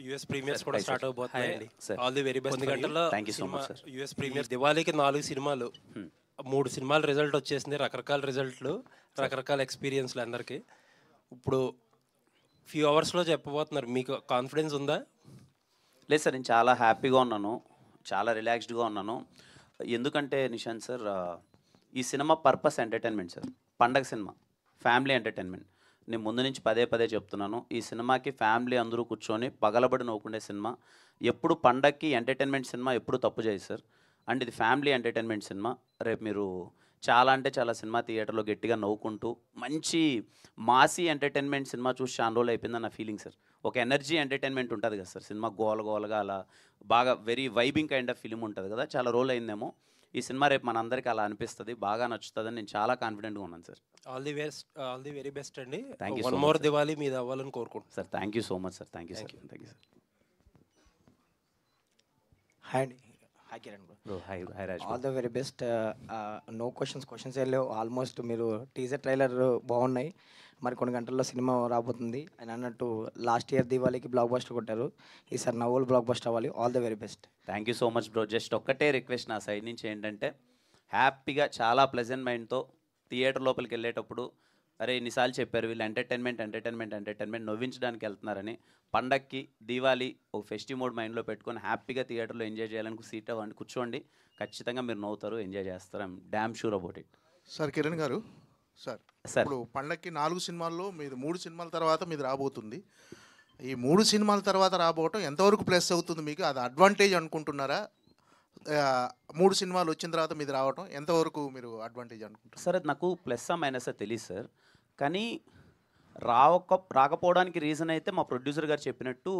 US premiers కూడా start అవబోతున్నాయండి. Sir all the very best. కొన్ని గంటల్లో thank you so much sir. US premier దివాళీకి 4 సినిమాలు, 3 సినిమాల రిజల్ట్ వచ్చేసింది. రకరకాల రిజల్ట్లు, రకరకాల ఎక్స్పీరియన్స్లు అందరికీ. ఇప్పుడు ఫ్యూ అవర్స్లో చెప్పబోతున్నారు. మీకు కాన్ఫిడెన్స్ ఉందా? లేదు సార్, నేను చాలా హ్యాపీగా ఉన్నాను, చాలా రిలాక్స్డ్గా ఉన్నాను. ఎందుకంటే నిశాంత్ సార్, ఈ సినిమా పర్పస్ ఎంటర్టైన్మెంట్ సార్. పండగ సినిమా, ఫ్యామిలీ ఎంటర్టైన్మెంట్. నేను ముందు నుంచి పదే పదే చెప్తున్నాను, ఈ సినిమాకి ఫ్యామిలీ అందరూ కూర్చొని పగలబడి నవ్వుకునే సినిమా. ఎప్పుడు పండగకి ఎంటర్టైన్మెంట్ సినిమా ఎప్పుడు తప్పు చేయదు సార్. అండ్ ఇది ఫ్యామిలీ ఎంటర్టైన్మెంట్ సినిమా. రేపు మీరు చాలా అంటే చాలా సినిమా థియేటర్లో గట్టిగా నవ్వుకుంటూ మంచి మాసీ ఎంటర్టైన్మెంట్ సినిమా చూసి చాలా రోజులు అయిపోయిందని నా ఫీలింగ్ సార్. ఒక ఎనర్జీ ఎంటర్టైన్మెంట్ ఉంటుంది కదా సార్, సినిమా గోలగోలగా అలా బాగా very vibing kind of film ఉంటుంది కదా, చాలా రోజులు అయిందేమో. ఈ సినిమా రేపు మనందరికీ అలా అనిపిస్తుంది, బాగా నచ్చుతుందని నేను చాలా కాన్ఫిడెంట్గా ఉన్నాను sir. All the very best అండి. Thank you. One more Diwali మీద అవ్వాలని కోరుకుంటున్నాను sir. Thank you so much sir. Thank you sir. Thank you sir. Hi అండి. Hi Kiran bro. Hi hi Raj. All the very best. No questions వెళ్ళావు. Almost మీరు teaser trailer బాగున్నాయి, మరి కొన్ని గంటల్లో సినిమా రాబోతుంది. ఆయన అన్నట్టు లాస్ట్ ఇయర్ దివాళీకి బ్లాక్ బస్టర్ కొట్టారు, ఈసారి నవ్వులు బ్లాక్ బస్టర్ అవ్వాలి. All the very best. Thank you so much bro. Just ఒక్కటే రిక్వెస్ట్ నా సైడ్ నుంచి ఏంటంటే, హ్యాపీగా చాలా ప్లెజెంట్ మైండ్తో థియేటర్ లోపలికి వెళ్ళేటప్పుడు, అరే ఇన్నిసార్లు చెప్పారు వీళ్ళు ఎంటర్టైన్మెంట్ నవ్వించడానికి వెళ్తున్నారని. పండక్కి దీవాళి ఒక ఫెస్టివ్ మోడ్ మైండ్లో పెట్టుకొని హ్యాపీగా థియేటర్లో ఎంజాయ్ చేయాలని సీట్ అవ్వండి, కూర్చోండి. ఖచ్చితంగా మీరు నవ్వుతారు, ఎంజాయ్ చేస్తారు. I'm damn sure about it. Sir Kiran గారు, సార్ ఇప్పుడు పండక్కి 4 సినిమాల్లో మీది 3 సినిమాల తర్వాత మీది రాబోతుంది. ఈ 3 సినిమాల తర్వాత రాబోవటం ఎంతవరకు ప్లస్ అవుతుంది మీకు? అది అడ్వాంటేజ్ అనుకుంటున్నారా? 3 సినిమాలు వచ్చిన తర్వాత మీది రావటం ఎంతవరకు మీరు అడ్వాంటేజ్ అనుకుంటారు? సార్ అది నాకు ప్లస్ మైనస్ తెలియదు సార్, కానీ రాకపోవడానికి రీజన్ అయితే మా ప్రొడ్యూసర్ గారు చెప్పినట్టు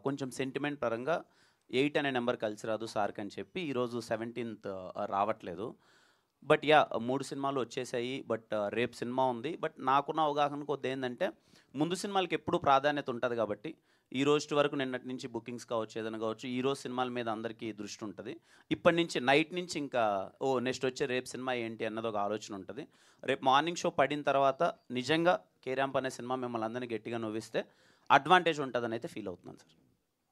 కొంచెం సెంటిమెంట్ పరంగా 8 అనే నెంబర్ కలిసి రాదు సార్కి అని చెప్పి ఈరోజు 17th రావట్లేదు. బట్ యా 3 సినిమాలు వచ్చేసాయి. బట్ రేపు సినిమా ఉంది. బట్ నాకున్న అవగాహన కొద్ది ఏంటంటే, ముందు సినిమాలకి ఎప్పుడు ప్రాధాన్యత ఉంటుంది కాబట్టి ఈ రోజు వరకు నిన్నటి నుంచి బుకింగ్స్ కావచ్చు, ఏదైనా కావచ్చు, ఈ రోజు సినిమాల మీద అందరికీ దృష్టి ఉంటుంది. ఇప్పటి నుంచి నైట్ నుంచి ఇంకా నెక్స్ట్ వచ్చే రేపు సినిమా ఏంటి అన్నది ఒక ఆలోచన ఉంటుంది. రేపు మార్నింగ్ షో పడిన తర్వాత నిజంగా కేరాంప్ అనే సినిమా మిమ్మల్ని అందరినీ గట్టిగా నవ్విస్తే అడ్వాంటేజ్ ఉంటుందని అయితే ఫీల్ అవుతున్నాను సార్.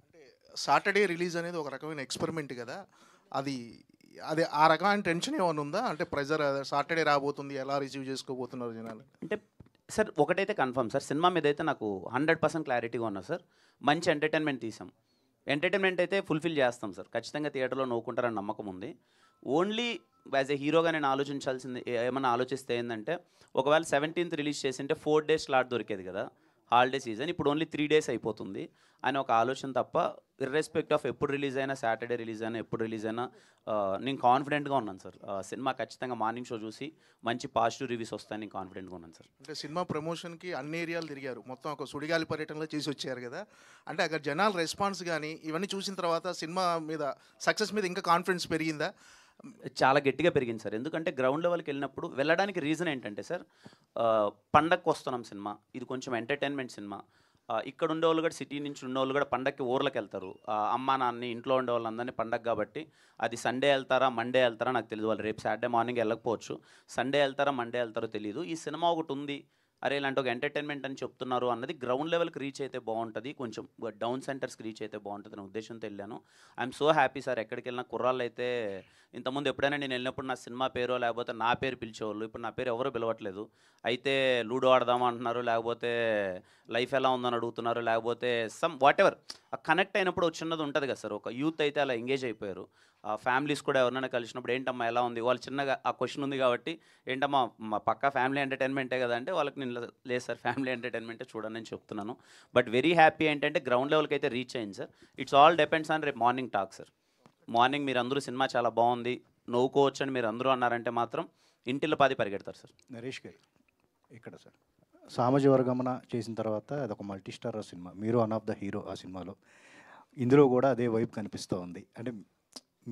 అంటే సాటర్డే రిలీజ్ అనేది ఒక రకమైన ఎక్స్పెరిమెంట్ కదా, అది అదే ఆ రకమైన టెన్షన్ ఏమైనా ఉందా? అంటే ప్రెజర్, సాటర్డే రాబోతుంది, ఎలా రిసీవ్ చేసుకోబోతున్నారు జనాలు? అంటే సార్ ఒకటైతే కన్ఫర్మ్ సార్, సినిమా మీద అయితే నాకు 100% క్లారిటీగా ఉన్నా సార్. మంచి ఎంటర్టైన్మెంట్ తీసాం, ఎంటర్టైన్మెంట్ అయితే ఫుల్ఫిల్ చేస్తాం సార్. ఖచ్చితంగా థియేటర్లో నవ్వుకుంటారని నమ్మకం ఉంది. ఓన్లీ యాజ్ ఎ హీరోగా నేను ఆలోచించాల్సింది, ఏమన్నా ఆలోచిస్తే ఏంటంటే, ఒకవేళ 17th రిలీజ్ చేసింటే 4 days స్లాట్ దొరికేది కదా హాలిడే సీజన్, ఇప్పుడు ఓన్లీ 3 days అయిపోతుంది అని ఒక ఆలోచన తప్ప, ఇర్రెస్పెక్ట్ ఆఫ్ ఎప్పుడు రిలీజ్ అయినా, సాటర్డే రిలీజ్ అయినా, ఎప్పుడు రిలీజ్ అయినా నేను కాన్ఫిడెంట్గా ఉన్నాను సార్. సినిమా ఖచ్చితంగా మార్నింగ్ షో చూసి మంచి పాజిటివ్ రివ్యూస్ వస్తాయని నేను కాన్ఫిడెంట్గా ఉన్నాను సార్. అంటే సినిమా ప్రమోషన్కి అన్ని ఏరియాలు తిరిగారు, మొత్తం ఒక సుడిగాలి పర్యటనలో చేసి వచ్చారు కదా, అంటే అక్కడ జనాల రెస్పాన్స్ కానీ ఇవన్నీ చూసిన తర్వాత సినిమా మీద సక్సెస్ మీద ఇంకా కాన్ఫిడెన్స్ పెరిగిందా? చాలా గట్టిగా పెరిగింది సార్. ఎందుకంటే గ్రౌండ్ లెవెల్కి వెళ్ళినప్పుడు వెళ్ళడానికి రీజన్ ఏంటంటే సార్, పండగకి వస్తున్నాం సినిమా, ఇది కొంచెం ఎంటర్టైన్మెంట్ సినిమా. ఇక్కడ ఉండేవాళ్ళు కూడా, సిటీ నుంచి ఉండేవాళ్ళు కూడా పండగకి ఊర్లకు వెళ్తారు. అమ్మా నాన్నని, ఇంట్లో ఉండే వాళ్ళందరినీ పండగ కాబట్టి, అది సండే వెళ్తారా మండే వెళ్తారా నాకు తెలియదు. వాళ్ళు రేపు సాటర్డే మార్నింగ్ వెళ్ళకపోవచ్చు, సండే వెళ్తారా మండే వెళ్తారో తెలియదు. ఈ సినిమా ఒకటి ఉంది, అరే ఇలాంటి ఒక ఎంటర్టైన్మెంట్ అని చెప్తున్నారు అన్నది గ్రౌండ్ లెవెల్కి రీచ్ అయితే బాగుంటుంది, కొంచెం డౌన్ సెంటర్స్కి రీచ్ అయితే బాగుంటుంది అనే ఉద్దేశంతో వెళ్ళాను. I'm so happy sir. ఎక్కడికి వెళ్ళినా కుర్రాళ్ళు అయితే, ఇంతకుముందు ఎప్పుడైనా నేను వెళ్ళినప్పుడు నా సినిమా పేరో లేకపోతే నా పేరు పిలిచేవాళ్ళు, ఇప్పుడు నా పేరు ఎవరు పిలవట్లేదు. అయితే లూడో ఆడదామా అంటున్నారు, లేకపోతే లైఫ్ ఎలా ఉందని అడుగుతున్నారు, లేకపోతే సమ్ వాట్ ఎవర్ కనెక్ట్ అయినప్పుడు వచ్చినది ఉంటుంది కదా సార్. ఒక యూత్ అయితే అలా ఎంగేజ్ అయిపోయారు. ఫ్యామిలీస్ కూడా ఎవరైనా కలిసినప్పుడు ఏంటమ్మా ఎలా ఉంది, వాళ్ళు చిన్నగా ఆ క్వశ్చన్ ఉంది కాబట్టి, ఏంటమ్మా మా పక్కా ఫ్యామిలీ ఎంటర్టైన్మెంటే కదా అంటే, వాళ్ళకి నేను లేదు సార్ ఫ్యామిలీ ఎంటర్టైన్మెంటే చూడండి అని చెప్తున్నాను. బట్ వెరీ హ్యాపీ ఏంటంటే గ్రౌండ్ లెవెల్కి అయితే రీచ్ అయింది sir. It's all depends on రేపు మార్నింగ్ టాక్ సార్. మార్నింగ్ మీరు అందరూ సినిమా చాలా బాగుంది, నవ్వుకోవచ్చు అని మీరు అందరూ అన్నారంటే మాత్రం ఇంటిలో 10 పరిగెడతారు సార్. నరేష్ గారు ఇక్కడ సార్, సామాజిక వర్గమన చేసిన తర్వాత అదొక మల్టీ స్టార్ సినిమా, మీరు వన్ ఆఫ్ ద హీరో ఆ సినిమాలో. ఇందులో కూడా అదే వైపు కనిపిస్తూ ఉంది. అంటే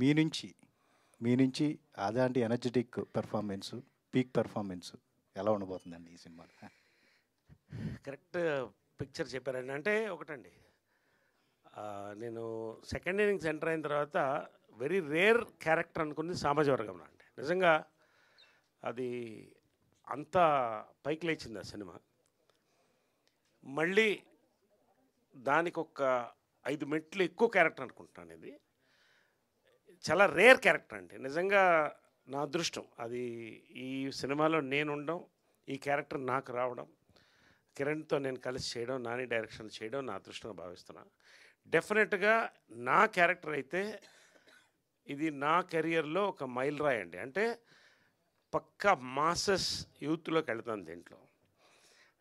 మీ నుంచి అలాంటి ఎనర్జెటిక్ పెర్ఫార్మెన్స్, పీక్ పెర్ఫార్మెన్స్ ఎలా ఉండబోతుందండి ఈ సినిమాలో? కరెక్ట్ పిక్చర్ చెప్పారండి. అంటే ఒకటండి, నేను సెకండ్ ఇన్నింగ్స్ ఎంటర్ అయిన తర్వాత వెరీ రేర్ క్యారెక్టర్ అనుకుంది సామాజిక వర్గంలో అండి. నిజంగా అది అంత పైకి లేచింది ఆ సినిమా. మళ్ళీ దానికి ఒక 5 మెట్లు ఎక్కువ క్యారెక్టర్ అనుకుంటున్నాను. ఇది చాలా రేర్ క్యారెక్టర్ అండి, నిజంగా నా అదృష్టం అది. ఈ సినిమాలో నేను ఉండడం, ఈ క్యారెక్టర్ నాకు రావడం, కిరణ్తో నేను కలిసి చేయడం, నాని డైరెక్షన్ చేయడం నా అదృష్టంగా భావిస్తున్నాను. డెఫినెట్గా నా క్యారెక్టర్ అయితే ఇది నా కెరియర్లో ఒక మైల్ రాయి అండి. అంటే పక్కా మాసెస్ యూత్లోకి వెళ్తాను దీంట్లో.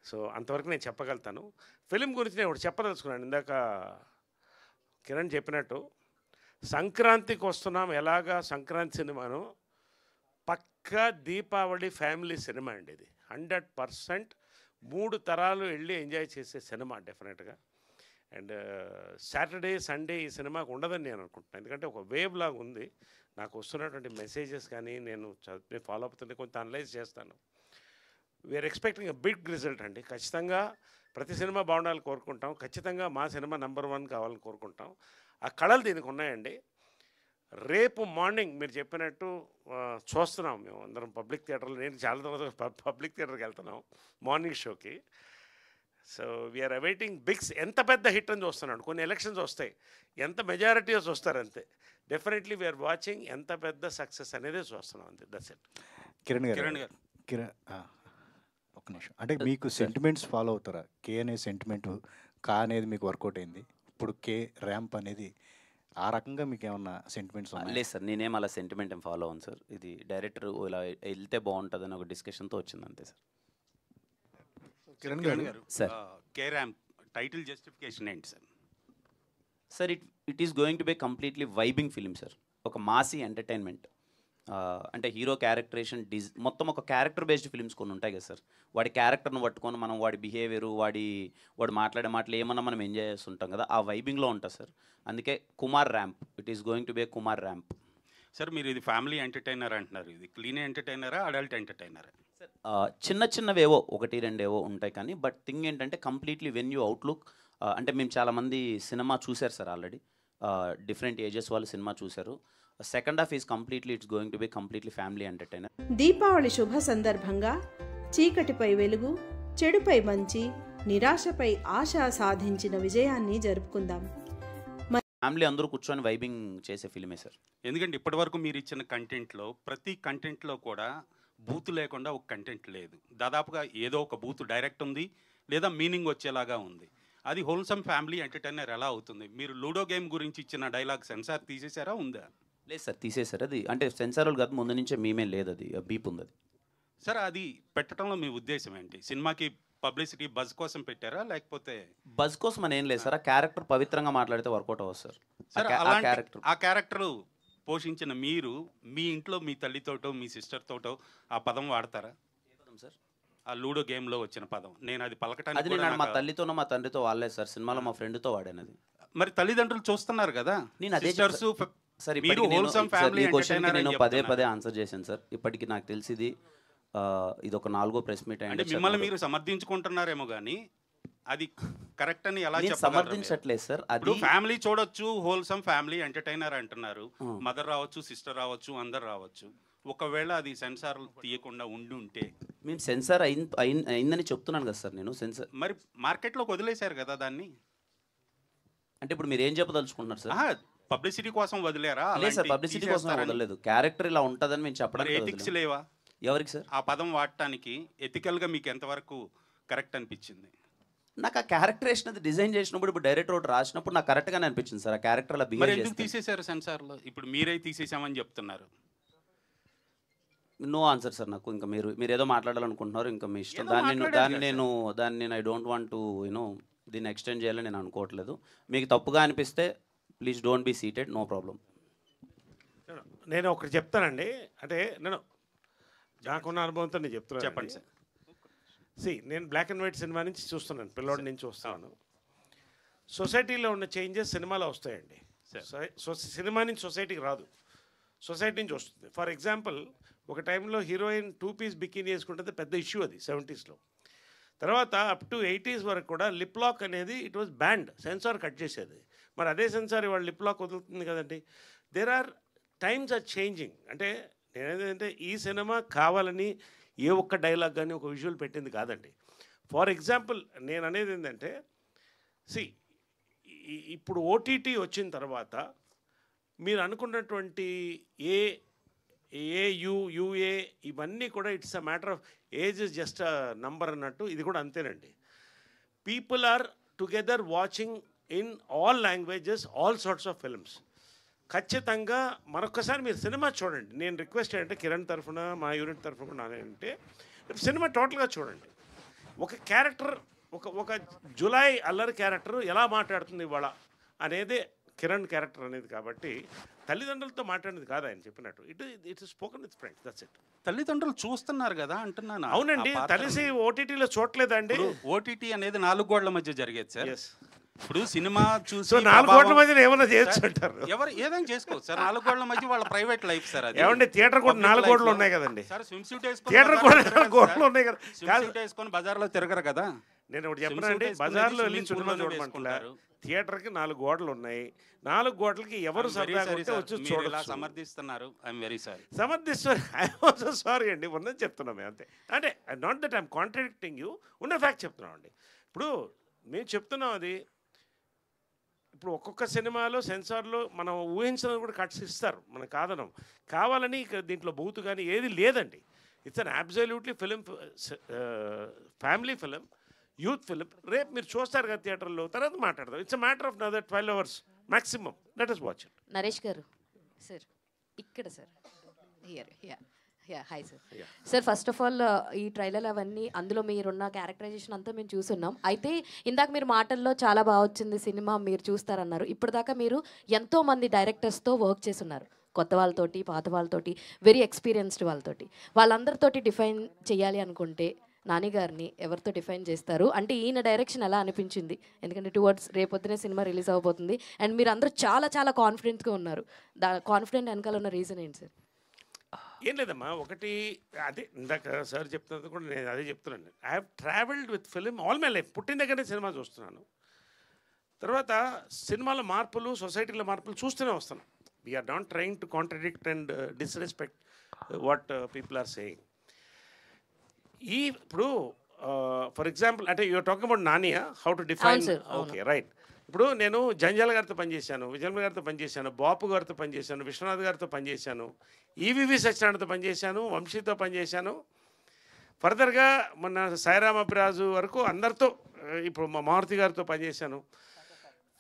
సో అంతవరకు నేను చెప్పగలుగుతాను. ఫిలిం గురించి నేను ఒకటి చెప్పదలుచుకున్నాను. ఇందాక కిరణ్ చెప్పినట్టు సంక్రాంతికి వస్తున్నాం, ఎలాగా సంక్రాంతి సినిమాను పక్కా దీపావళి ఫ్యామిలీ సినిమా అండి. ఇది 100% 3 తరాలు వెళ్ళి ఎంజాయ్ చేసే సినిమా డెఫినెట్గా. అండ్ సాటర్డే సండే ఈ సినిమాకు ఉండదని నేను అనుకుంటున్నాను. ఎందుకంటే ఒక వేవ్ లాగా ఉంది. నాకు వస్తున్నటువంటి మెసేజెస్ కానీ నేను ఫాలో అవుతుంటే కొంత అనలైజ్ చేస్తాను. We're expecting a big result అండి. ఖచ్చితంగా ప్రతి సినిమా బాగుండాలని కోరుకుంటాం. ఖచ్చితంగా మా సినిమా నెంబర్ 1 కావాలని కోరుకుంటాం. ఆ కళలు దీనికి ఉన్నాయండి. రేపు మార్నింగ్ మీరు చెప్పినట్టు చూస్తున్నాం మేము అందరం పబ్లిక్ థియేటర్లో. నేను చాలా తర్వాత పబ్లిక్ థియేటర్కి వెళ్తున్నాం మార్నింగ్ షోకి. So we're awaiting bigs. ఎంత పెద్ద హిట్ అని చూస్తున్నాడు. కొన్ని ఎలక్షన్స్ వస్తాయి, ఎంత మెజారిటీస్ వస్తారు అంతే. డెఫినెట్లీ వీఆర్ వాచింగ్ ఎంత పెద్ద సక్సెస్ అనేది చూస్తున్నాం అంతే. That's it. కిరణ్ గారు ఒక్క నిమిషం, అంటే మీకు సెంటిమెంట్స్ ఫాలో అవుతారా? కే అనే సెంటిమెంట్, కా అనేది మీకు వర్కౌట్ అయింది, ఇప్పుడు కే ర్యాంప్ అనేది, ఆ రకంగా మీకు ఏమన్నా సెంటిమెంట్స్ లేదు సార్, నేనేం అలా సెంటిమెంట్ ఏం ఫాలో అవును సార్. ఇది డైరెక్టర్ ఇలా వెళ్తే బాగుంటుందని ఒక డిస్కషన్తో వచ్చింది అంతే సార్. కిరణ్ గారు sir K ramp title justification ఏంటి sir? Sir it is going to be completely vibing film sir. ఒక మాసీ ఎంటర్టైన్మెంట్. అంటే హీరో క్యారెక్టరేషన్ మొత్తం ఒక క్యారెక్టర్ బేస్డ్ ఫిలిమ్స్ కొన్ని ఉంటాయి కదా సార్. వాడి క్యారెక్టర్ను పట్టుకొని మనం వాడి బిహేవియరు, వాడు మాట్లాడే మాటలు ఏమన్నా మనం ఎంజాయ్ చేస్తుంటాం కదా, ఆ వైబింగ్లో ఉంటుంది సార్. అందుకే Kumar ramp, it is going to B Kumar ramp. Sir మీరు ఇది ఫ్యామిలీ ఎంటర్టైనర్ అంటున్నారు, ఇది క్లీన్ ఎంటర్టైనరా అడల్ట్ ఎంటర్టైనరా? చిన్నవేవో 1-2 ఉంటాయి కానీ, బట్ థింగ్ ఏంటంటే కంప్లీట్లీ వెన్ యూ అవుట్లుక్. అంటే మేము చాలామంది సినిమా చూశారు సార్ ఆల్రెడీ, డిఫరెంట్ ఏజెస్ వాళ్ళు సినిమా చూశారు. Second half is completely it's going to be completely family entertainer. Deepavali శుభ సందర్భంగా చీకటిపై వెలుగు, చెడుపై మంచి, నిరాశపై ఆశ సాధించిన విజయాన్ని జరుపుకుందాం. ఫ్యామిలీ అందరూ కూర్చొని వైబింగ్ చేసే ఫిలిమే సార్. ఎందుకంటే ఇప్పటివరకు మీరు ఇచ్చిన కంటెంట్లో ప్రతి కంటెంట్లో కూడా బూత్ లేకుండా ఒక కంటెంట్ లేదు. దాదాపుగా ఏదో ఒక బూత్ డైరెక్ట్ ఉంది, లేదా మీనింగ్ వచ్చేలాగా ఉంది. అది హోల్సమ్ ఫ్యామిలీ ఎంటర్టైనర్ ఎలా అవుతుంది? మీరు లూడో గేమ్ గురించి ఇచ్చిన డైలాగ్ సెన్సార్ తీసేసారా, ఉందా? లేదు సార్, తీసేశారు. అది అంటే సెన్సార్ వాళ్ళు కాదు, ముందు నుంచే మేమే లేదు, అది బీప్ ఉంది. అది సార్ అది పెట్టడంలో మీ ఉద్దేశం ఏంటి? సినిమాకి పబ్లిసిటీ బజ్ కోసం పెట్టారా, లేకపోతే? బజ్ కోసం అని ఏం లేదు సార్. ఆ క్యారెక్టర్ పవిత్రంగా మాట్లాడితే వర్కౌట్ అవ్వదు సార్. సార్ ఆ క్యారెక్టర్ పోషించిన మీరు మీ ఇంట్లో మీ తల్లితోటో మీ సిస్టర్తోటో ఆ పదం వాడతారా? ఏ పదం సార్? ఆ లూడో గేమ్లో వచ్చిన పదం. నేను అది పలకటానికి అది నేను మా తల్లితోనో మా తండ్రితో వాడలేదు సార్, సినిమాలో మా ఫ్రెండ్తో వాడాను. అది మరి తల్లిదండ్రులు చూస్తున్నారు కదా. నేను అదే సార్ నేను పదే ఆన్సర్ చేశాను సార్. ఇప్పటికి నాకు తెలిసింది ఇది ఒక 4వ ప్రెస్ మీట్ అంటే మిమ్మల్ని మీరు సమర్థించుకుంటున్నారేమో కానీ అది కరెక్ట్ అని ఎలా చెప్పగలరు? సమర్థించట్లేదు సార్. అది ఫ్యామిలీ చూడొచ్చు, హోల్సమ్ ఫ్యామిలీ ఎంటర్టైనర్ అంటున్నారు. మదర్ రావచ్చు, సిస్టర్ రావచ్చు, అందరు రావచ్చు. ఒకవేళ అది సెన్సార్ తీయకుండా ఉంటే మేము సెన్సార్ అయిందని చెప్తున్నాను కదా సార్. నేను సెన్సార్ మరి మార్కెట్లోకి వదిలేశారు కదా దాన్ని. అంటే ఇప్పుడు మీరు ఏం చెప్పదలుచుకుంటున్నారు సార్? పబ్లిసిటీ కోసం వదిలేరా? లేదు సార్, పబ్లిసిటీ కోసం వదలలేదు. క్యారెక్టర్ ఇలా ఉంటుందని మేము చెప్పడానికి. ఎథిక్స్ లేవా ఎవరికి సార్? ఆ పదం వాడటానికి ఎథికల్గా మీకు ఎంతవరకు కరెక్ట్ అనిపించింది? నాకు ఆ క్యారెక్టరేషన్ అది డిజైన్ చేసినప్పుడు, ఇప్పుడు డైరెక్టర్ ఒకటి రాసినప్పుడు నాకు కరెక్ట్గానే అనిపించింది సార్. ఆ క్యారెక్టర్ అలా బిహేవ్ చేస్తే. తీసేశారు సెన్సార్లో? ఇప్పుడు మీరే తీసేసామని చెప్తున్నారు. నో ఆన్సర్ సార్ నాకు. ఇంకా మీరు ఏదో మాట్లాడాలనుకుంటున్నారు, ఇంకా మీ ఇష్టం. దాన్ని నేను ఐ డోంట్ వాంట్ టు దీన్ని ఎక్స్టెండ్ చేయాలని నేను అనుకోవట్లేదు. మీకు తప్పుగా అనిపిస్తే please don't be seated, no problem. నేను ఒకటి చెప్తానండి, అంటే నేను నాకున్న అనుభవంతో నేను చెప్తున్నాను. చెప్పండి సార్. నేను బ్లాక్ అండ్ వైట్ సినిమా నుంచి చూస్తున్నాను, పిల్లోడి నుంచి చూస్తాను. సొసైటీలో ఉన్న చేంజెస్ సినిమాలో వస్తాయండి. సినిమా నుంచి సొసైటీకి రాదు, సొసైటీ నుంచి వస్తుంది. ఫర్ ఎగ్జాంపుల్, ఒక టైంలో హీరోయిన్ 2 పీస్ బికినీ వేసుకుంటే పెద్ద ఇష్యూ అది 70s. తర్వాత అప్ టు 80s వరకు కూడా లిప్ లాక్ అనేది it was banned, censor cut చేసేది. మరి అదే సెన్సార్ ఇవాళ లిప్ లాక్ వదులుతుంది కదండి. There are times are changing. అంటే నేనేంటంటే ఈ సినిమా కావాలని ఏ ఒక్క డైలాగ్ కానీ ఒక విజువల్ పెట్టింది కాదండి. ఫర్ ఎగ్జాంపుల్ నేను అనేది ఏంటంటే ఇప్పుడు ఓటీటీ వచ్చిన తర్వాత మీరు అనుకున్నటువంటి యుఏ ఇవన్నీ కూడా it's a matter of age is just a number అన్నట్టు ఇది కూడా అంతేనండి. People are together watching in all languages all sorts of films. ఖచ్చితంగా మరొకసారి మీరు సినిమా చూడండి. నేను రిక్వెస్ట్ ఏంటంటే కిరణ్ తరఫున మా యూనిట్ తరఫున కూడా నానేంటే సినిమా టోటల్గా చూడండి. ఒక క్యారెక్టర్ ఒక జులై అల్లరి క్యారెక్టర్ ఎలా మాట్లాడుతుంది ఇవాళ అనేది కిరణ్ క్యారెక్టర్ అనేది. కాబట్టి తల్లిదండ్రులతో మాట్లాడేది కాదు ఆయన చెప్పినట్టు. It spoken with friends, that's it. తల్లిదండ్రులు చూస్తున్నారు కదా అంటున్నాను. అవునండి, తెలిసి ఓటీటీలో చూడలేదండి. ఓటీటీ అనేది 4 గోడల మధ్య జరిగేది సార్. ఇప్పుడు సినిమా చూసి 4 గోడల మధ్య ఏమైనా చేయొచ్చు అంటారు. ఎవరు ఏదైనా చేసుకోవచ్చు సార్. 4 గోడల మధ్య వాళ్ళ ప్రైవేట్ లైఫ్ సార్. అది ఏమండి, థియేటర్ కూడా 4 గోడలు ఉన్నాయి కదండి సార్. స్విమ్ సూట్ వేసుకొని థియేటర్ కూడా 4 గోడలు ఉన్నాయి కదా. స్విమ్ సూట్ వేసుకొని బజార్లో తిరగరు కదా. నేను ఒకటి చెప్పనండి, బజార్లో వెళ్ళి సినిమా చూడమంటారు. థియేటర్కి 4 గోడలు ఉన్నాయి. 4 గోడలకి ఎవరు సరదాగా వచ్చి చూడాలి. సమర్థిస్తున్నారు. I'm very sorry. సమర్థిస్తారు. ఐఎమ్ ఆల్సో సారీ అండి. ఉన్నది చెప్తున్నాం అంతే. అంటే not that I'm contradicting you, ఉన్న ఫ్యాక్ట్ చెప్తున్నాం అండి. ఇప్పుడు మేము చెప్తున్నాం అది. ఇప్పుడు ఒక్కొక్క సినిమాలో సెన్సార్లో మనం ఊహించినది కూడా కట్స్ ఇస్తారు, మనం కాదనం. కావాలని దీంట్లో బూతు కానీ ఏది లేదండి. It's an absolutely film, family film, youth film. రేపు మీరు చూస్తారు కదా థియేటర్లో, తర్వాత మాట్లాడదాం. It's a matter of another 12 hours maximum. Let us watch it. Naresh గారు సార్ ఇక్కడ sir here hi sir. Sir first of all ఈ ట్రైలర్ అవన్నీ అందులో మీరున్న క్యారెక్టరైజేషన్ అంతా మేము చూస్తున్నాం. అయితే ఇందాక మీరు మాటల్లో చాలా బాగా వచ్చింది సినిమా, మీరు చూస్తారన్నారు. ఇప్పటిదాకా మీరు ఎంతోమంది డైరెక్టర్స్తో వర్క్ చేస్తున్నారు, కొత్త వాళ్ళతోటి పాత వాళ్ళతోటి వెరీ ఎక్స్పీరియన్స్డ్ వాళ్ళతోటి. వాళ్ళందరితోటి డిఫైన్ చేయాలి అనుకుంటే నాని గారిని ఎవరితో డిఫైన్ చేస్తారు? అంటే ఈయన డైరెక్షన్ ఎలా అనిపించింది? ఎందుకంటే టువర్డ్స్ రేపొద్దునే సినిమా రిలీజ్ అవబోతుంది అండ్ మీరు అందరూ చాలా చాలా కాన్ఫిడెంట్గా ఉన్నారు. కాన్ఫిడెంట్ వెనకాల ఉన్న రీజన్ ఏంటి సార్? ఏం లేదమ్మా, ఒకటి అదే ఇందాక సార్ చెప్తున్నది కూడా నేను అదే చెప్తున్నాను. I have travelled with film all my life. పుట్టిన దగ్గరనే సినిమా చూస్తున్నాను. తర్వాత సినిమాల మార్పులు, సొసైటీలో మార్పులు చూస్తూనే వస్తున్నాం. We're not trying to contradict and disrespect what people are saying. ఇప్పుడు ఫర్ ఎగ్జాంపుల్ అంటే యూఆర్ టాకింగ్ అబౌట్ నానియా, how to define. Okay right. ఇప్పుడు నేను జంజాల గారితో పనిచేశాను, విజయమ్మ గారితో పనిచేశాను, బాపు గారితో పనిచేశాను, విశ్వనాథ్ గారితో పనిచేశాను, ఈవీవి సత్యనారాయణతో పనిచేశాను, వంశీతో పనిచేశాను. ఫర్దర్గా మొన్న సాయిరామ్ అభిరాజు వరకు అందరితో, ఇప్పుడు మా మారుతి గారితో పనిచేశాను.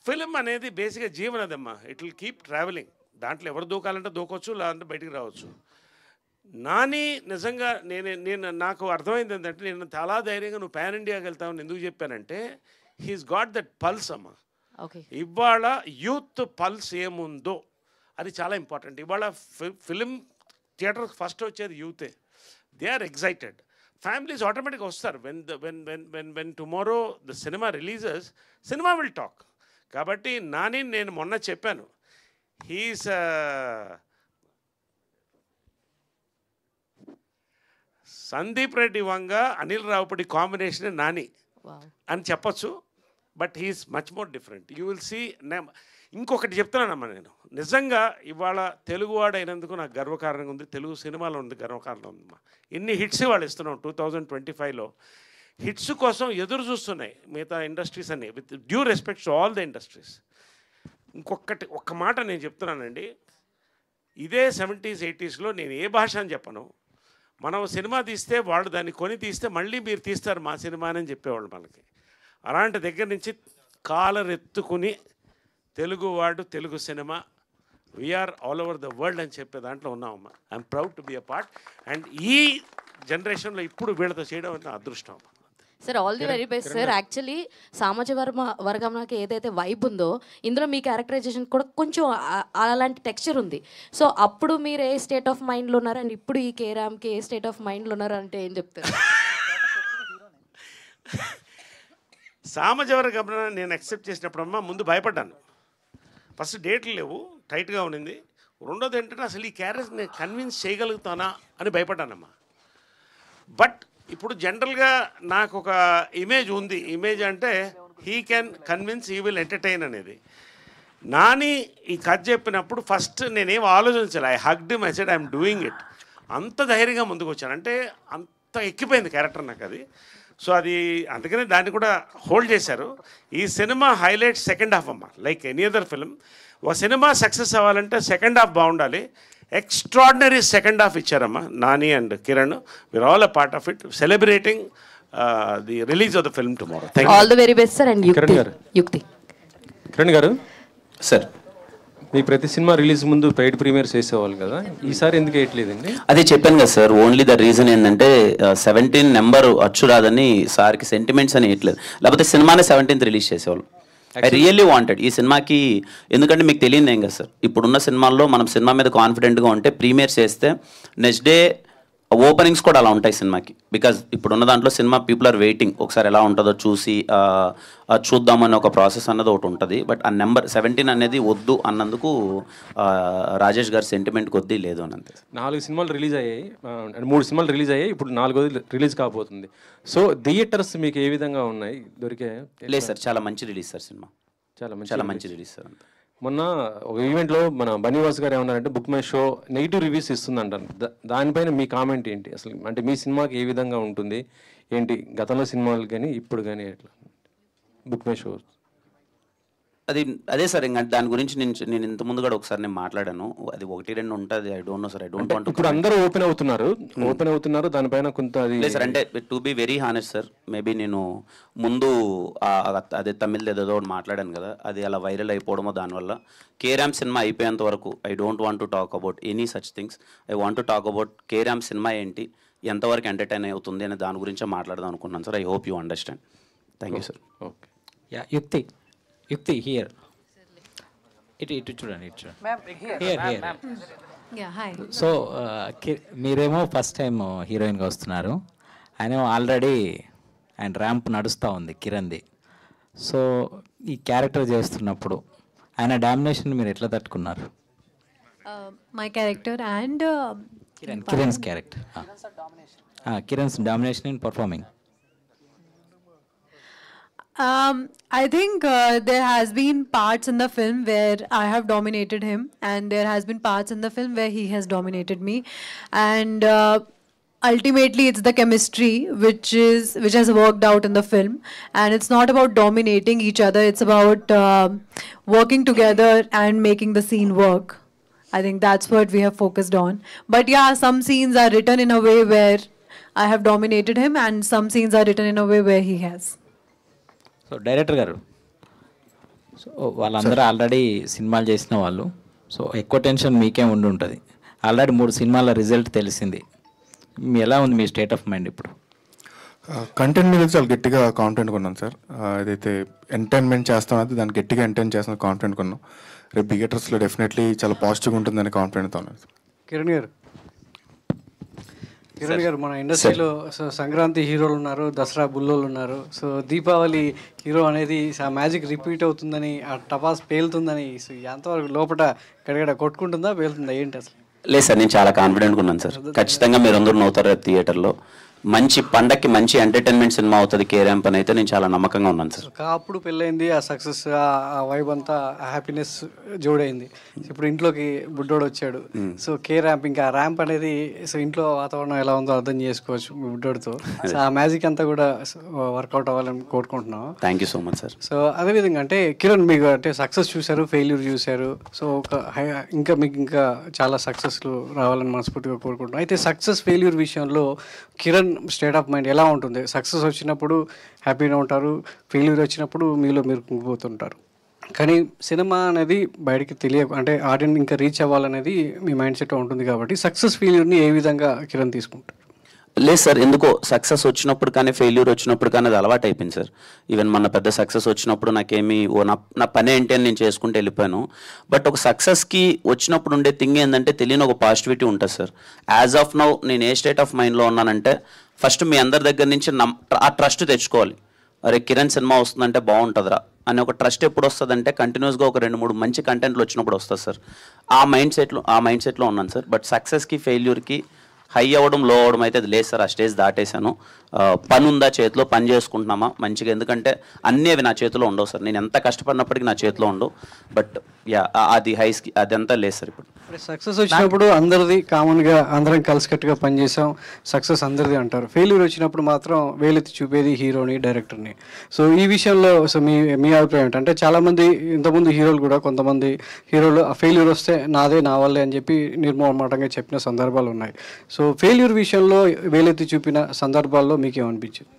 ఫిలిం అనేది బేసిక్గా జీవనదమ్మా. It will keep travelling. దాంట్లో ఎవరు దూకాలంటే దూకొచ్చు, లేదంటే బయటికి రావచ్చు. నాని నిజంగా నేను నాకు అర్థమైంది ఏంటంటే, నేను చాలా ధైర్యంగా నువ్వు పాన్ ఇండియాకి వెళ్తామని ఎందుకు చెప్పానంటే, హీస్ గాట్ దట్ పల్స్ అమ్మ. ఇవాళ యూత్ పల్స్ ఏముందో అది చాలా ఇంపార్టెంట్. ఇవాళ ఫిలిం థియేటర్ ఫస్ట్ వచ్చేది యూతే. They are excited. ఫ్యామిలీస్ ఆటోమేటిక్గా వస్తారు. When tomorrow the cinema releases, cinema will talk. కాబట్టి నాని నేను మొన్న చెప్పాను, హీస్ సందీప్ రెడ్డి వంగ అనిల్ రావుపూడి కాంబినేషన్ నాని అని చెప్పచ్చు. But he is much more different. You will see. ఇంకొకటి చెప్తున్నానమ్మా, నేను నిజంగా ఇవాళ తెలుగువాడైనందుకు నాకు గర్వకారణంగా ఉంది. తెలుగు సినిమాలో ఉంది గర్వకారణం ఉందమ్మా. ఇన్ని హిట్స్ వాళ్ళు ఇస్తున్నాం 2025లో. హిట్స్ కోసం ఎదురు చూస్తున్నాయి మిగతా ఇండస్ట్రీస్ అన్ని, with due respect to all the industries. ఒక్క మాట నేను చెప్తున్నానండి, ఇదే 70s 80sలో నేను ఏ భాష అని చెప్పను, మనం సినిమా తీస్తే వాళ్ళు దాన్ని కొని తీస్తే మళ్ళీ మీరు తీస్తారు మా సినిమా అని చెప్పేవాళ్ళు మనకి. అలాంటి దగ్గర నుంచి కాలరెత్తుకుని తెలుగువాడు, Telugu cinema, we're all over the world అని చెప్పే దాంట్లో ఉన్నామమ్మా. I'm proud to be a part. And ఈ జనరేషన్లో ఇప్పుడు వీళ్ళతో చేయడం అంటే అదృష్టం. Sir all the very best sir. Actually సామాజ వర్గంకి ఏదైతే వైబ్ ఉందో ఇందులో మీ క్యారెక్టరైజేషన్ కూడా కొంచెం అలాంటి టెక్స్చర్ ఉంది. సో అప్పుడు మీరు ఏ స్టేట్ ఆఫ్ మైండ్లో ఉన్నారు అండ్ ఇప్పుడు ఈ కేరామ్కి ఏ స్టేట్ ఆఫ్ మైండ్లో ఉన్నారు అంటే ఏం చెప్తారు? సామాజ వర్గం నేను యాక్సెప్ట్ చేసినప్పుడమ్మా ముందు భయపడ్డాను. ఫస్ట్ డేట్లు లేవు, టైట్గా ఉన్నింది. రెండోది ఏంటంటే అసలు ఈ క్యారెక్టర్ నేను కన్విన్స్ చేయగలుగుతానా అని భయపడ్డానమ్మా. బట్ ఇప్పుడు జనరల్గా నాకు ఒక ఇమేజ్ ఉంది. ఇమేజ్ అంటే he can convince, he will entertain అనేది. నాని ఈ కథ చెప్పినప్పుడు ఫస్ట్ నేనేం ఆలోచించాలి. I hugged him, I said I'm doing it. అంత ధైర్యంగా ముందుకు వచ్చాను. అంటే అంత ఎక్కిపోయింది క్యారెక్టర్ నాకు అది. సో అది అందుకనే దాన్ని కూడా హోల్డ్ చేశారు. ఈ సినిమా హైలైట్ సెకండ్ హాఫ్ అమ్మ. లైక్ ఎనీ అదర్ ఫిల్మ్, ఒక సినిమా సక్సెస్ అవ్వాలంటే సెకండ్ హాఫ్ బాగుండాలి. ఎక్స్ట్రాడినరీ సెకండ్ హాఫ్ ఇచ్చారమ్మా Nani and Kiran. We're all a part of it, celebrating the release of the film tomorrow. All the very best sir. And Yukti Kiran గారు sir, మీ ప్రతి cinema release ముందు paid premieres వేసేవాళ్ళు కదా, ఈసారి ఎందుకు వేయట్లేదండి? అదే చెప్పాను కదా సార్, ఓన్లీ ద రీజన్ ఏంటంటే 17 నెంబర్ అచ్చు రాదని సార్కి సెంటిమెంట్స్ అని వేయట్లేదు, లేకపోతే సినిమానే 17th రిలీజ్ చేసేవాళ్ళు. ఐ రియల్లీ వాంటెడ్ ఈ సినిమాకి, ఎందుకంటే మీకు తెలియదు ఏం కదా సార్, ఇప్పుడున్న సినిమాల్లో మనం సినిమా మీద కాన్ఫిడెంట్గా ఉంటే ప్రీమియర్స్ చేస్తే నెక్స్ట్ డే ఓపెనింగ్స్ కూడా అలా ఉంటాయి సినిమాకి. బికాజ్ ఇప్పుడున్న దాంట్లో సినిమా పీపుల్ ఆర్ వెయిటింగ్, ఒకసారి ఎలా ఉంటుందో చూసి చూద్దామని ఒక ప్రాసెస్ అన్నది ఒకటి ఉంటుంది. బట్ ఆ నెంబర్ 17 అనేది వద్దు అన్నందుకు రాజేష్ గారి సెంటిమెంట్ కొద్దీ లేదు అని అంతే. 4 సినిమాలు రిలీజ్ అయ్యాయి, 3 సినిమాలు రిలీజ్ అయ్యాయి, ఇప్పుడు 4వ రిలీజ్ కాబోతుంది. సో థియేటర్స్ మీకు ఏ విధంగా ఉన్నాయి, దొరికే? లేదు సార్, చాలా మంచి రిలీజ్ సార్ సినిమా, చాలా మంచి రిలీజ్ సార్. అంతే. మొన్న ఒక ఈవెంట్లో మన బనీవాస్ గారు ఏమన్నారంటే book my show negative reviews ఇస్తుందంటారు, దానిపైన మీ కామెంట్ ఏంటి అసలు? అంటే మీ సినిమాకి ఏ విధంగా ఉంటుంది ఏంటి, గతంలో సినిమాలు కానీ ఇప్పుడు కానీ ఎట్లా బుక్ మై షో? అదే సార్, ఇంకా దాని గురించి నేను ఇంతకుముందు కూడా ఒకసారి నేను మాట్లాడాను, అది 1-2 ఉంటుంది. I don't know sir, I don't want. ఇప్పుడు అందరూ ఓపెన్ అవుతున్నారు దానిపైన కొంత లేదు సార్. అంటే to be very honest sir, maybe నేను ముందు అదే తమిళ్ ఏదో ఒకటి మాట్లాడాను కదా, అది అలా వైరల్ అయిపోవడమో దానివల్ల కేరామ్ సినిమా అయిపోయేంత వరకు I don't want to talk about any such things. I want to talk about carrom cinema ఏంటి, ఎంతవరకు ఎంటర్టైన్ అవుతుంది అనే దాని గురించే మాట్లాడదాం అనుకున్నాను sir. I hope you understand. Thank you sir. Okay. Yeah, యుక్తి హియర్, ఇటు చూడండి, హియర్. సో మీరేమో ఫస్ట్ టైం హీరోయిన్గా వస్తున్నారు, ఆయన ఆల్రెడీ ఆయన ర్యాంప్ నడుస్తూ ఉంది కిరణ్ది. సో ఈ క్యారెక్టర్ చేస్తున్నప్పుడు ఆయన డామినేషన్ మీరు ఎట్లా తట్టుకున్నారు? My character and Kiran's character, Kiran's domination in performing. I think there has been parts in the film where I have dominated him, and there has been parts in the film where he has dominated me, and ultimately it's the chemistry which has worked out in the film, and it's not about dominating each other, it's about working together and making the scene work. I think that's what we have focused on. But yeah, some scenes are written in a way where I have dominated him, and some scenes are written in a way where he has. So director గారు, so వాళ్ళందరూ already సినిమాలు చేసిన వాళ్ళు, so ఎక్కువ tension మీకే ఉండి ఉంటుంది. Already 3 సినిమాల రిజల్ట్ తెలిసింది, ఎలా ఉంది మీ స్టేట్ ఆఫ్ మైండ్ ఇప్పుడు? కంటెంట్ మీద చాలా గట్టిగా కాన్ఫిడెంట్గా ఉన్నాను సార్. ఏదైతే ఎంటర్టైన్మెంట్ చేస్తామో అది దాన్ని గట్టిగా ఎంటర్టైన్ చేస్తున్న కాన్ఫిడెంట్గా ఉన్నాం. రేపు థియేటర్స్లో డెఫినెట్లీ చాలా పాజిటివ్గా ఉంటుందని కాన్ఫిడెంట్తో ఉన్నాను సార్. కిరణ్ గారు, మన ఇండస్ట్రీలో సంక్రాంతి హీరోలు ఉన్నారు, దసరా బుల్లోలు ఉన్నారు. సో దీపావళి హీరో అనేది ఆ మ్యాజిక్ రిపీట్ అవుతుందని, ఆ టపాస్ పేలుతుందని, సో ఎంతవరకు లోపల గడగడ కొట్టుకుంటుందా, పేలుతుందా, ఏంటి అసలు? లేదు సార్, నేను చాలా కాన్ఫిడెంట్గా ఉన్నాను సార్. ఖచ్చితంగా మీరు అందరూ నవ్వుతారు రేపు థియేటర్లో. మంచి పండక్కి మంచి ఎంటర్టైన్మెంట్ సినిమా అవుతుంది కేరాంప్ అని అయితే నేను చాలా నమ్మకంగా ఉన్నాను సార్. అప్పుడు పెళ్ళైంది, ఆ సక్సెస్, ఆ వైబ్ అంతా, ఆ హ్యాపీనెస్ జోడైంది. ఇప్పుడు ఇంట్లోకి బుడ్డోడు వచ్చాడు. సో ర్యాంప్, ఇంకా ర్యాంప్ అనేది, సో ఇంట్లో వాతావరణం ఎలా ఉందో అర్థం చేసుకోవచ్చు బుడ్డోడితో. సో ఆ మ్యాజిక్ అంతా కూడా వర్కౌట్ అవ్వాలని కోరుకుంటున్నాం. Thank you so much sir. So అదేవిధంగా అంటే కిరణ్, మీకు అంటే సక్సెస్ చూశారు, ఫెయిల్యూర్ చూశారు. సో మీకు ఇంకా చాలా సక్సెస్లు రావాలని మనస్ఫూర్తిగా కోరుకుంటున్నాం. అయితే సక్సెస్ ఫెయిల్యూర్ విషయంలో కిరణ్ స్టేట్ ఆఫ్ మైండ్ ఎలా ఉంటుంది? సక్సెస్ వచ్చినప్పుడు హ్యాపీగా ఉంటారు, ఫెయిల్యూర్ వచ్చినప్పుడు మీరు కుంగిపోతుంటారు. కానీ సినిమా అనేది బయటికి అంటే ఆడియన్స్ ఇంకా రీచ్ అవ్వాలనేది మీ మైండ్ సెట్ ఉంటుంది. కాబట్టి సక్సెస్ ఫెయిల్యూర్ని ఏ విధంగా కిరణ్ తీసుకుంటారు? లేదు సార్, ఎందుకో సక్సెస్ వచ్చినప్పుడు కానీ ఫెయిల్యూర్ వచ్చినప్పుడు కానీ అది అలవాటు అయిపోయింది సార్. ఈవెన్ మన పెద్ద సక్సెస్ వచ్చినప్పుడు నాకేమీ నా పని ఏంటి అని నేను చేసుకుంటూ వెళ్ళిపోయాను. బట్ ఒక సక్సెస్కి వచ్చినప్పుడు ఉండే థింగ్ ఏంటంటే తెలియని ఒక పాజిటివిటీ ఉంటుంది సార్. యాజ్ ఆఫ్ నౌ నేను ఏ స్టేట్ ఆఫ్ మైండ్లో ఉన్నానంటే, ఫస్ట్ మీ అందరి దగ్గర నుంచి ఆ ట్రస్ట్ తెచ్చుకోవాలి. అరే కిరణ్ సినిమా వస్తుందంటే బాగుంటుందిరా అని ఒక ట్రస్ట్ ఎప్పుడు వస్తుందంటే కంటిన్యూస్గా ఒక 2-3 మంచి కంటెంట్లు వచ్చినప్పుడు వస్తుంది సార్. ఆ మైండ్ సెట్లో ఉన్నాను సార్. బట్ సక్సెస్కి ఫెయిల్యూర్కి హై అవ్వడం లో అవ్వడం అయితే అది లేదు సార్. ఆ స్టేజ్ దాటేశాను. పని ఉందా చేతిలో, పని చేసుకుంటున్నామా మంచిగా, ఎందుకంటే అన్నీ అవి నా చేతిలో ఉండవు సార్. నేను ఎంత కష్టపడినప్పటికీ నా చేతిలో ఉండవు. బట్ యా, అది హైస్కి అదంతా లేదు సార్ ఇప్పుడు. సక్సెస్ వచ్చినప్పుడు అందరిది కామన్గా అందరం కలిసికట్టుగా పనిచేసాం, సక్సెస్ అందరిది అంటారు. ఫెయిల్యూర్ వచ్చినప్పుడు మాత్రం వేలెత్తి చూపేది హీరోని, డైరెక్టర్ని. సో ఈ విషయంలో సో మీ అభిప్రాయం ఏంటంటే చాలామంది ఇంతకుముందు హీరోలు కూడా కొంతమంది హీరోలు ఆ ఫెయిల్యూర్ వస్తే నాదే నా వల్లే అని చెప్పి నిర్మోహమాటంగా చెప్పిన సందర్భాలు ఉన్నాయి. సో ఫెయిల్యూర్ విషయంలో వేలెత్తి చూపిన సందర్భాల్లో మీకేమనిపించింది?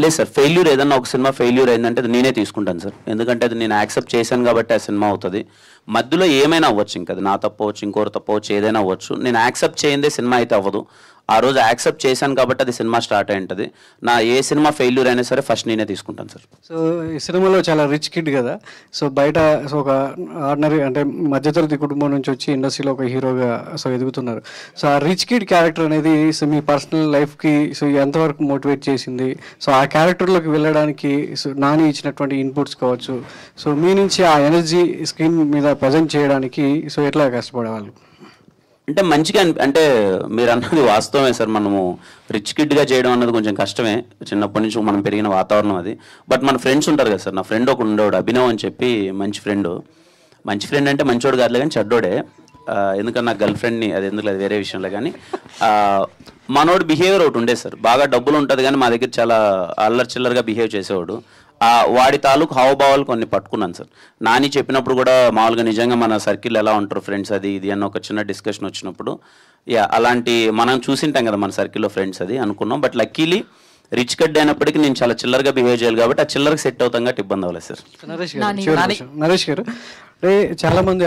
లేదు సార్, ఫెయిల్యూర్ ఏదన్నా ఒక సినిమా ఫెయిల్యూర్ అయిందంటే అది నేనే తీసుకుంటాను సార్. ఎందుకంటే అది నేను యాక్సెప్ట్ చేశాను కాబట్టి ఆ సినిమా అవుతుంది. మధ్యలో ఏమైనా అవ్వచ్చు, ఇంకా అది నా తప్పు అవ్వచ్చు, ఇంకోరు తప్పు అవ్వచ్చు, ఏదైనా అవ్వచ్చు. నేను యాక్సెప్ట్ చేయందే సినిమా అయితే అవ్వదు. ఆ రోజు యాక్సెప్ట్ చేశాను కాబట్టి అది సినిమా స్టార్ట్ అయి ఉంటుంది. నా ఏ సినిమా ఫెయిల్యూర్ అయినా సరే ఫస్ట్ నేనే తీసుకుంటాను సార్. సో ఈ సినిమాలో చాలా రిచ్ కిడ్ కదా, సో బయట సో ఒక ఆర్డినరీ అంటే మధ్యతరగతి కుటుంబం నుంచి వచ్చి ఇండస్ట్రీలో ఒక హీరోగా సో ఎదుగుతున్నారు. సో ఆ రిచ్ కిడ్ క్యారెక్టర్ అనేది సో మీ పర్సనల్ లైఫ్కి సో ఎంతవరకు మోటివేట్ చేసింది? సో ఆ క్యారెక్టర్లోకి వెళ్ళడానికి సో నాని ఇచ్చినటువంటి ఇన్పుట్స్ కావచ్చు, సో మీ నుంచి ఆ ఎనర్జీ స్క్రీన్ మీద ప్రజెంట్ చేయడానికి సో ఎట్లా కష్టపడేవాళ్ళు? అంటే మంచిగా అంటే మీరు అన్నది వాస్తవమే సార్. మనము రిచ్ కిడ్గా చేయడం అన్నది కొంచెం కష్టమే, చిన్నప్పటి నుంచి మనం పెరిగిన వాతావరణం అది. బట్ మన ఫ్రెండ్స్ ఉంటారు కదా సార్, నా ఫ్రెండ్ ఒకడు ఉండేవాడు అభినవ్ అని చెప్పి, మంచి ఫ్రెండ్ అంటే మంచోడు కాదులే కానీ చెడ్డోడే. ఎందుకన్నా నాకు గర్ల్ ఫ్రెండ్ని అది ఎందుకు లేదు వేరే విషయంలో. కానీ మనోడు బిహేవియర్ ఒకటి ఉండే సార్, బాగా డబ్బులు ఉంటుంది కానీ మా దగ్గర చాలా అల్లరి చిల్లరగా బిహేవ్ చేసేవాడు. వాడి తాలూకు హావభావాలు కొన్ని పట్టుకున్నాను సార్. నాని చెప్పినప్పుడు కూడా మామూలుగా నిజంగా మన సర్కిల్ ఎలా ఉంటారు ఫ్రెండ్స్ అది ఇది అన్న ఒక చిన్న డిస్కషన్ వచ్చినప్పుడు అలాంటి మనం చూసింటాం కదా మన సర్కిల్లో ఫ్రెండ్స్ అది అనుకున్నాం. బట్ లక్కీలీ రిచ్ కడ్ అయినప్పటికీ నేను చాలా చిల్లరగా బిహేవ్ చేయాలి కాబట్టి ఆ చిల్లరకి సెట్ అవుతాం కాబట్టి ఇబ్బంది అవ్వలేదు సార్. నరేష్ గారు, అంటే చాలామంది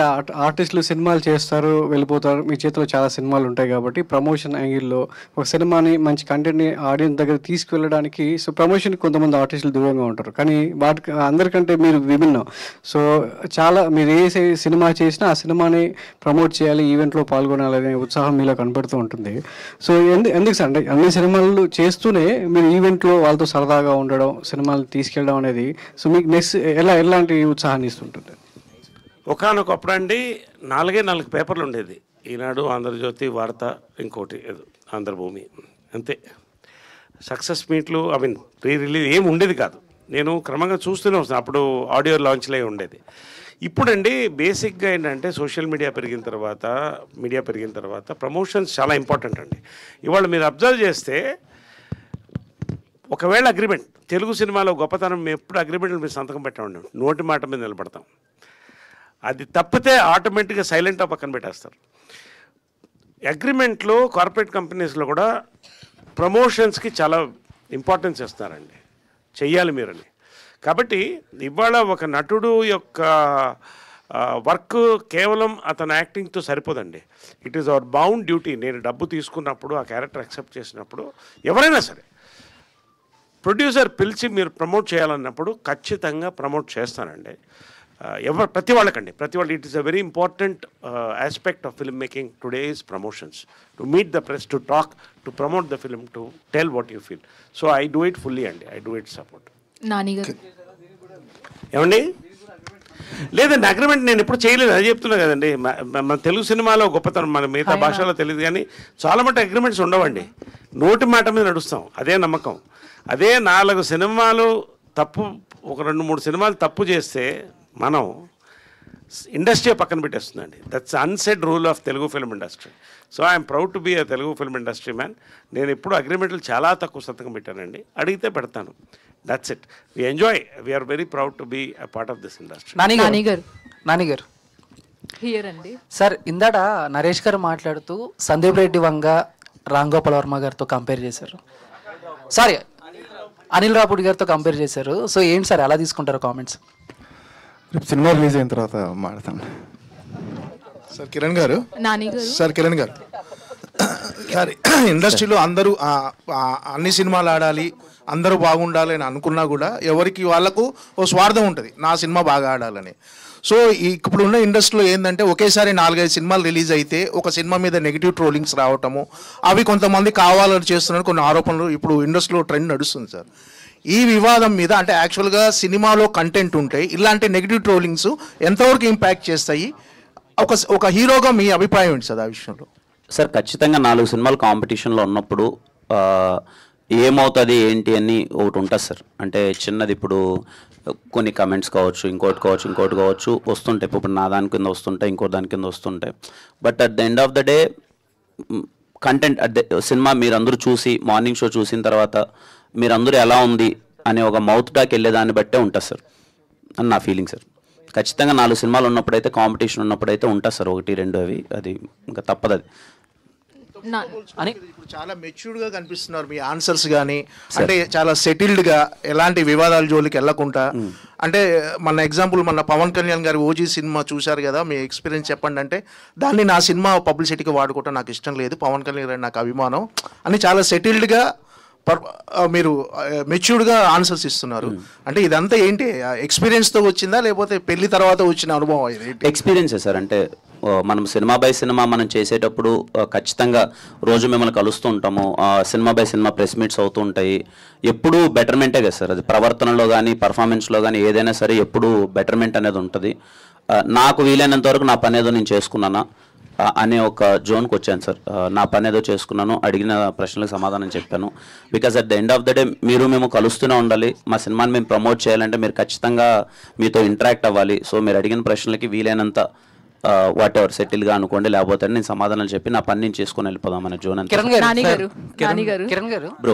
ఆర్టిస్టులు సినిమాలు చేస్తారు, వెళ్ళిపోతారు. మీ చేతిలో చాలా సినిమాలు ఉంటాయి కాబట్టి ప్రమోషన్ యాంగిల్లో ఒక సినిమాని మంచి కంటెంట్ని ఆడియన్స్ దగ్గర తీసుకువెళ్ళడానికి సో ప్రమోషన్కి కొంతమంది ఆర్టిస్టులు దూరంగా ఉంటారు. కానీ వాటికి అందరికంటే మీరు విభిన్నం. సో చాలా మీరు ఏ సినిమా చేసినా ఆ సినిమాని ప్రమోట్ చేయాలి, ఈవెంట్లో పాల్గొనాలనే ఉత్సాహం మీలో కనపడుతూ ఉంటుంది. సో ఎందుకు సార్, అంటే అన్ని సినిమాలు చేస్తూనే మీరు ఈవెంట్లో వాళ్ళతో సరదాగా ఉండడం, సినిమాలు తీసుకెళ్ళడం అనేది సో మీకు నెక్స్ట్ ఎలాంటి ఉత్సాహాన్ని ఇస్తుంటుంది? ఒకనొకప్పుడు అండి 4 పేపర్లు ఉండేది, ఈనాడు, ఆంధ్రజ్యోతి, వార్త, ఇంకోటి ఏదో ఆంధ్రభూమి, అంతే. సక్సెస్ మీట్లు ప్రీ రిలీజ్ ఏమి ఉండేది కాదు. నేను క్రమంగా చూస్తూనే వస్తాను. అప్పుడు ఆడియో లాంచ్లే ఉండేది. ఇప్పుడండి బేసిక్గా ఏంటంటే సోషల్ మీడియా పెరిగిన తర్వాత ప్రమోషన్స్ చాలా ఇంపార్టెంట్ అండి. ఇవాళ మీరు అబ్జర్వ్ చేస్తే ఒకవేళ అగ్రిమెంట్, తెలుగు సినిమాలో గొప్పతనం మేము ఎప్పుడు అగ్రిమెంట్లు మీరు సంతకం పెట్టండి, నోటి మాట మీద నిలబడతాం. అది తప్పితే ఆటోమేటిక్గా సైలెంట్గా పక్కన పెట్టేస్తారు. అగ్రిమెంట్లో కార్పొరేట్ కంపెనీస్లో కూడా ప్రమోషన్స్కి చాలా ఇంపార్టెన్స్ ఇస్తున్నారండి, చెయ్యాలి మీరని. కాబట్టి ఇవాళ ఒక నటుడు యొక్క వర్క్ కేవలం అతని యాక్టింగ్తో సరిపోదండి. It is our bound duty. నేను డబ్బు తీసుకున్నప్పుడు, ఆ క్యారెక్టర్ యాక్సెప్ట్ చేసినప్పుడు, ఎవరైనా సరే ప్రొడ్యూసర్ పిలిచి మీరు ప్రమోట్ చేయాలన్నప్పుడు ఖచ్చితంగా ప్రమోట్ చేస్తానండి. ప్రతి వాళ్ళకండి, it is a very important aspect of film making today is promotions, to meet the press, to talk, to promote the film, to tell what you feel. So I do it fully అండి, I do it support. ఏమండి లేదండి, agreement నేను ఎప్పుడు చేయలేదు, అది చెప్తున్నా కదండి. మన తెలుగు సినిమాలో గొప్పతనం, మన మిగతా భాషలో తెలియదు కానీ చాలా మటు అగ్రిమెంట్స్ ఉండవండి. నోటి మాట మీద నడుస్తాం, అదే నమ్మకం. అదే 4 సినిమాలు తప్పు, ఒక 2-3 సినిమాలు తప్పు చేస్తే మనం ఇండస్ట్రీ పక్కన పెట్టేస్తుందండి. That's unsaid rule of Telugu film industry. So I'm proud to be a Telugu film industry man. నేను ఎప్పుడు అగ్రిమెంట్లు చాలా తక్కువ సంతకం పెట్టానండి, అడిగితే పెడతాను. That's it. We enjoy, we're very proud to be a part of this industry. Nani గారు సార్, ఇందాక నరేష్ గారు మాట్లాడుతూ సందీప్ రెడ్డి వంగ రామ్ గోపాల్ వర్మ గారితో కంపేర్ చేశారు, సారీ అనిల్ రాపుడి గారితో కంపేర్ చేశారు. సో ఏంటి సార్ అలా తీసుకుంటారు కామెంట్స్? రేపు సినిమా రిలీజ్ అయిన తర్వాత మాట్లాడతాను. సార్ కిరణ్ గారు, సార్ ఇండస్ట్రీలో అందరూ అన్ని సినిమాలు ఆడాలి, అందరూ బాగుండాలి అని అనుకున్నా కూడా ఎవరికి వాళ్ళకు ఓ స్వార్థం ఉంటుంది, నా సినిమా బాగా ఆడాలని. సో ఇప్పుడు ఉన్న ఇండస్ట్రీలో ఏంటంటే ఒకేసారి 4-5 సినిమాలు రిలీజ్ అయితే ఒక సినిమా మీద నెగిటివ్ ట్రోలింగ్స్ రావటము, అవి కొంతమంది కావాలని చేస్తున్నారు కొన్ని ఆరోపణలు ఇప్పుడు ఇండస్ట్రీలో ట్రెండ్ నడుస్తుంది సార్. ఈ వివాదం మీద అంటే యాక్చువల్గా సినిమాలో కంటెంట్ ఉంటే ఇలాంటి నెగిటివ్ ట్రోలింగ్స్ ఎంతవరకు ఇంపాక్ట్ చేస్తాయి, ఒక హీరోగా మీ అభిప్రాయం ఏంటి సార్ ఆ విషయంలో? సార్ ఖచ్చితంగా 4 సినిమాలు కాంపిటీషన్లో ఉన్నప్పుడు ఏమవుతుంది ఏంటి అని ఒకటి ఉంటుంది సార్. అంటే చిన్నది ఇప్పుడు కొన్ని కమెంట్స్ కావచ్చు, ఇంకోటి కావచ్చు వస్తుంటాయి. ఇప్పుడు నా దాని కింద వస్తుంటాయి, ఇంకో దాని కింద వస్తుంటాయి. But at the end of the day content cinema మీరందరూ చూసి మార్నింగ్ షో చూసిన తర్వాత మీరందరూ ఎలా ఉంది అనే ఒక మౌత్ టాక్ వెళ్ళే దాన్ని బట్టే ఉంటుంది సార్ అని నా ఫీలింగ్ సార్. ఖచ్చితంగా 4 సినిమాలు ఉన్నప్పుడైతే, కాంపిటీషన్ ఉన్నప్పుడైతే ఉంటుంది సార్ 1-2 అవి, అది ఇంకా తప్పదు. అది ఇప్పుడు చాలా మెచ్యూర్డ్గా కనిపిస్తున్నారు మీ ఆన్సర్స్ కానీ, అంటే చాలా సెటిల్డ్గా ఎలాంటి వివాదాల జోలికి వెళ్ళకుండా. అంటే మన ఎగ్జాంపుల్ మన పవన్ కళ్యాణ్ గారి ఓజీ సినిమా చూశారు కదా, మీ ఎక్స్పీరియన్స్ చెప్పండి అంటే దాన్ని నా సినిమా పబ్లిసిటీకి వాడుకోవటం నాకు ఇష్టం లేదు, పవన్ కళ్యాణ్ గారు నాకు అభిమానం అని చాలా సెటిల్డ్గా మీరు మెచ్యూర్డ్గా ఆన్సర్స్ ఇస్తున్నారు. అంటే ఇదంతా ఏంటి, ఎక్స్పీరియన్స్తో వచ్చిందా లేకపోతే పెళ్లి తర్వాత వచ్చిన అనుభవం? ఇది ఎక్స్పీరియన్సే సార్. అంటే మనం సినిమా బై సినిమా మనం చేసేటప్పుడు ఖచ్చితంగా రోజు మిమ్మల్ని కలుస్తూ ఉంటాము, cinema by cinema press meets అవుతూ ఉంటాయి. ఎప్పుడూ బెటర్మెంటే కదా సార్, అది ప్రవర్తనలో కానీ పర్ఫార్మెన్స్లో కానీ ఏదైనా సరే ఎప్పుడూ బెటర్మెంట్ అనేది ఉంటుంది. నాకు వీలైనంత వరకు నా పని ఏదో నేను చేసుకున్నానా అనే ఒక జోన్కి వచ్చాను సార్. నా పని ఏదో చేసుకున్నాను, అడిగిన ప్రశ్నలకు సమాధానం చెప్పాను. Because at the end of the day మేము కలుస్తూనే ఉండాలి. మా సినిమాని మేము ప్రమోట్ చేయాలంటే మీరు ఖచ్చితంగా మీతో ఇంటరాక్ట్ అవ్వాలి. సో మీరు అడిగిన ప్రశ్నలకి వీలైనంత వాట్ ఎవర్ సెటిల్గా అనుకోండి, లేకపోతే నేను సమాధానాలు చెప్పి నా పని నేను చేసుకుని వెళ్ళిపోదామనే జోన్. కిరణ్ గారు బ్రో,